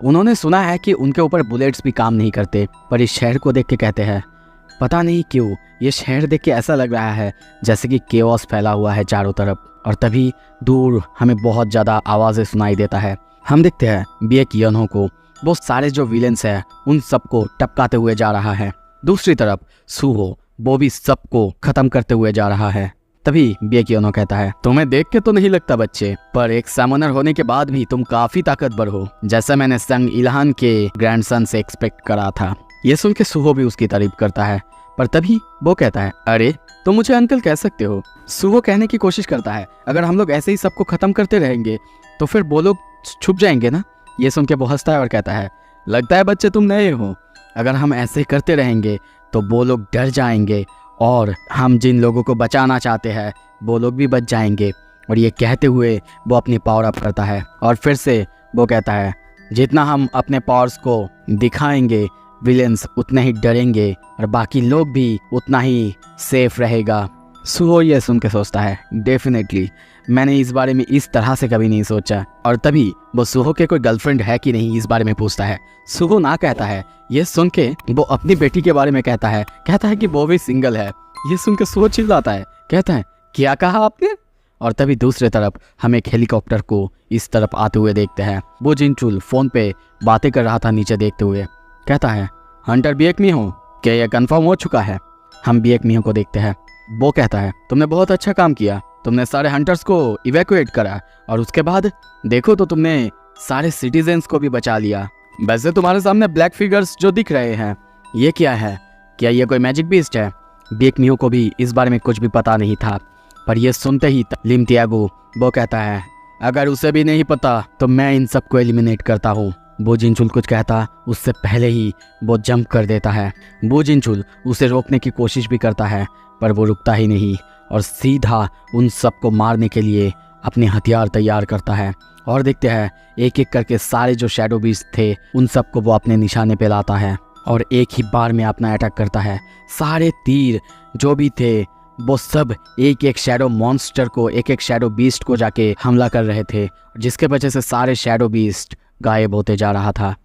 उन्होंने सुना है कि उनके ऊपर बुलेट्स भी काम नहीं करते, पर इस शहर को देख के कहते हैं, पता नहीं क्यों ये शहर देख के ऐसा लग रहा है जैसे कि केओस फैला हुआ है चारों तरफ। और तभी दूर हमें बहुत ज़्यादा आवाज़ें सुनाई देता है। हम देखते हैं बीए कियनो को, वो सारे जो विलेंस हैं उन सबको टपकाते हुए जा रहा है। दूसरी तरफ सुहो, वो भी सबको खत्म करते हुए जा रहा है। तभी बीए कियनो कहता है, तुम्हें देख के तो नहीं लगता बच्चे, पर एक समनर होने के बाद भी तुम काफी ताकतवर हो, जैसा मैंने संग इल्हान के ग्रैंडसन से एक्सपेक्ट करा था। ये सुन के सुहो भी उसकी तारीफ करता है, पर तभी वो कहता है, अरे तुम मुझे अंकल कह सकते हो। सुहो कहने की कोशिश करता है, अगर हम लोग ऐसे ही सबको खत्म करते रहेंगे तो फिर वो लोग छुप जाएंगे ना। ये सुन के वो हंसता है और कहता है, लगता है बच्चे तुम नए हो, अगर हम ऐसे करते रहेंगे तो वो लोग डर जाएंगे और हम जिन लोगों को बचाना चाहते हैं वो लोग भी बच जाएंगे। और ये कहते हुए वो अपनी पावर अप करता है और फिर से वो कहता है, जितना हम अपने पावर्स को दिखाएंगे विलेंस उतने ही डरेंगे और बाकी लोग भी उतना ही सेफ रहेगा। सुहो ये सुन के सोचता है, डेफिनेटली मैंने इस बारे में इस तरह से कभी नहीं सोचा। और तभी वो सुहो के कोई गर्लफ्रेंड है कि नहीं इस बारे में पूछता है। सुहो ना कहता है। ये सुन के वो अपनी बेटी के बारे में कहता है कि वो भी सिंगल है। ये सुन के सुहो चिल्लाता है, कहता है, क्या कहा आपने? और तभी दूसरे तरफ हम एक हेलीकॉप्टर को इस तरफ आते हुए देखते हैं। वो जिनचुल फोन पे बातें कर रहा था नीचे देखते हुए। कहता है, हंटर बीएक मिहो, क्या यह कंफर्म हो चुका है? हम बीएक मिहो को देखते हैं। वो कहता है, तुमने बहुत अच्छा काम किया, तुमने सारे हंटर्स को इवैक्यूएट करा और उसके बाद देखो तो तुमने सारे सिटीजन्स को भी बचा लिया। वैसे तुम्हारे सामने ब्लैक फिगर्स जो दिख रहे हैं, ये क्या है? क्या ये कोई मैजिक बीस्ट है? बीएक मिहो को भी इस बारे में कुछ भी पता नहीं था, पर यह सुनते ही लिम तियागो वो कहता है, अगर उसे भी नहीं पता तो मैं इन सबको एलिमिनेट करता हूँ। वो जिनचुल कुछ कहता उससे पहले ही वो जंप कर देता है। वो जिनचुल उसे रोकने की कोशिश भी करता है, पर वो रुकता ही नहीं और सीधा उन सबको मारने के लिए अपने हथियार तैयार करता है। और देखते हैं एक एक करके सारे जो शैडो बीस्ट थे उन सबको वो अपने निशाने पे लाता है और एक ही बार में अपना अटैक करता है। सारे तीर जो भी थे वो सब एक एक शैडो मॉन्स्टर को, एक एक शैडो बीस्ट को जाके हमला कर रहे थे, जिसके वजह से सारे शैडो बीस्ट गायब होते जा रहा था।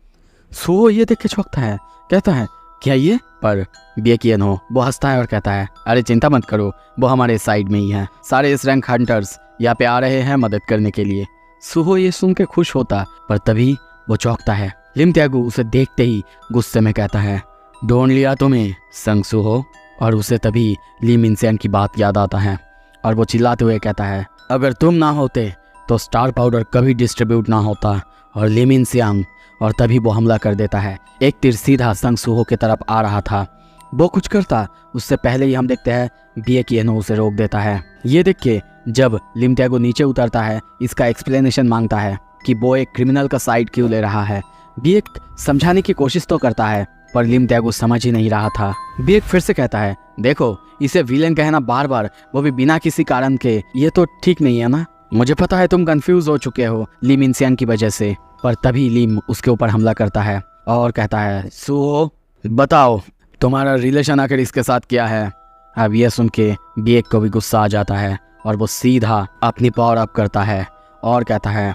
सुहो ये देख के चौंकता है, कहता है क्या ये? पर बिएकियनो वो हंसता है और कहता है अरे चिंता मत करो, वो हमारे साइड में ही है। सारे इस रैंक हंटर्स यहाँ पे आ रहे हैं मदद करने के लिए। सुहो ये सुन के खुश होता, पर तभी वो चौंकता है। लिम त्यागू उसे देखते ही गुस्से में कहता है ढूंढ लिया तुम्हें संग सुहो। और उसे तभी ली मिनसेन की बात याद आता है और वो चिल्लाते हुए कहता है अगर तुम ना होते तो स्टार पाउडर कभी डिस्ट्रीब्यूट ना होता। और ली मिनसेन और तभी वो हमला कर देता है। एक तीर सीधा संग सुहो की तरफ आ रहा था। वो कुछ करता उससे पहले ही हम देखते हैं बिएकियनो उसे रोक देता है। ये देख के जब लिम त्यागू नीचे उतरता है, इसका एक्सप्लेनेशन मांगता है कि वो एक क्रिमिनल का साइड क्यों ले रहा है। बिएक समझाने की कोशिश तो करता है, पर लिम त्यागू समझ ही नहीं रहा था। बिएक फिर से कहता है देखो इसे विलेन कहना बार बार, वो भी बिना किसी कारण के, ये तो ठीक नहीं है ना। मुझे पता है तुम कंफ्यूज हो चुके हो ली मिनसेन की वजह से। पर तभी लिम उसके ऊपर हमला करता है और कहता है सुहो बताओ तुम्हारा रिलेशन आखिर इसके साथ क्या है। अब यह सुन के बिएक को भी गुस्सा आ जाता है और वो सीधा अपनी पावर अप करता है और कहता है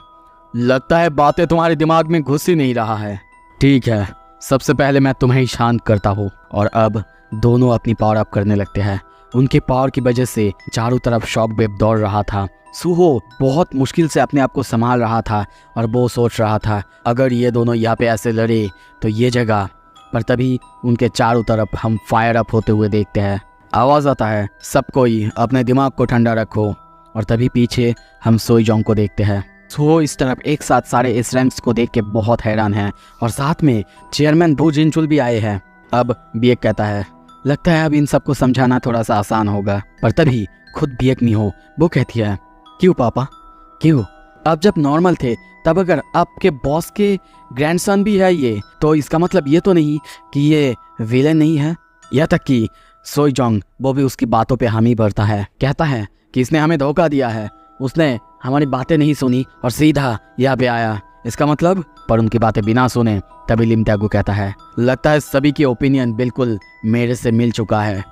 लगता है बातें तुम्हारे दिमाग में घुस ही नहीं रहा है। ठीक है, सबसे पहले मैं तुम्हें शांत करता हूँ। और अब दोनों अपनी पावर अप करने लगते हैं। उनके पावर की वजह से चारों तरफ शॉक वेव दौड़ रहा था। सुहो बहुत मुश्किल से अपने आप को संभाल रहा था और वो सोच रहा था अगर ये दोनों यहाँ पे ऐसे लड़े तो ये जगह। पर तभी उनके चारों तरफ हम फायर अप होते हुए देखते हैं। आवाज़ आता है सब कोई अपने दिमाग को ठंडा रखो। और तभी पीछे हम सोईजोंग को देखते हैं। सुहो इस तरफ एक साथ सारे इस रैंक्स को देख के बहुत हैरान है और साथ में चेयरमैन बू जिनचुल भी आए हैं। अब बिएक कहता है लगता है अब इन सबको समझाना थोड़ा सा आसान होगा। पर तभी खुद बिएक मिहो वो कहती है क्यों पापा क्यों? अब जब नॉर्मल थे तब अगर आपके बॉस के ग्रैंडसन भी है ये, तो इसका मतलब ये तो नहीं कि ये विलेन नहीं है। यह तक कि सोईजोंग वो भी उसकी बातों पे हामी भरता है, कहता है कि इसने हमें धोखा दिया है, उसने हमारी बातें नहीं सुनी और सीधा यहाँ पे आया। इसका मतलब पर उनकी बातें बिना सुने तभी लिम त्यागू कहता है लगता है सभी की ओपिनियन बिल्कुल मेरे से मिल चुका है।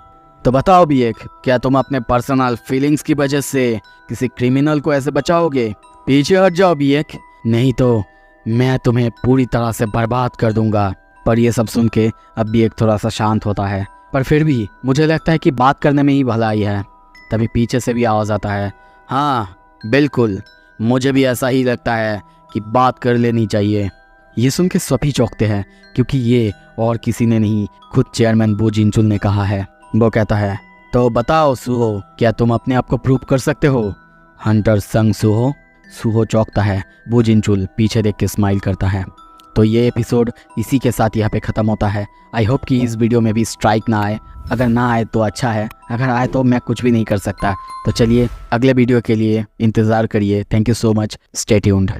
तो बताओ बिएक क्या तुम अपने पर्सनल फीलिंग्स की वजह से किसी क्रिमिनल को ऐसे बचाओगे? पीछे हट जाओ बिएक, नहीं तो मैं तुम्हें पूरी तरह से बर्बाद कर दूंगा। पर यह सब सुन के अब बिएक थोड़ा सा शांत होता है, पर फिर भी मुझे लगता है कि बात करने में ही भलाई है। तभी पीछे से भी आवाज़ आता है हाँ बिल्कुल, मुझे भी ऐसा ही लगता है कि बात कर लेनी चाहिए। ये सुन के सभी चौंकते हैं क्योंकि ये और किसी ने नहीं, खुद चेयरमैन बू जिनचुल ने कहा है। वो कहता है तो बताओ सुहो क्या तुम अपने आप को प्रूव कर सकते हो हंटर संग सुहो? सुहो चौंकता है। बू जिनचुल पीछे देख के स्माइल करता है। तो ये एपिसोड इसी के साथ यहाँ पे ख़त्म होता है। आई होप कि इस वीडियो में भी स्ट्राइक ना आए, अगर ना आए तो अच्छा है, अगर आए तो मैं कुछ भी नहीं कर सकता। तो चलिए अगले वीडियो के लिए इंतज़ार करिए। Thank you so much, stay tuned.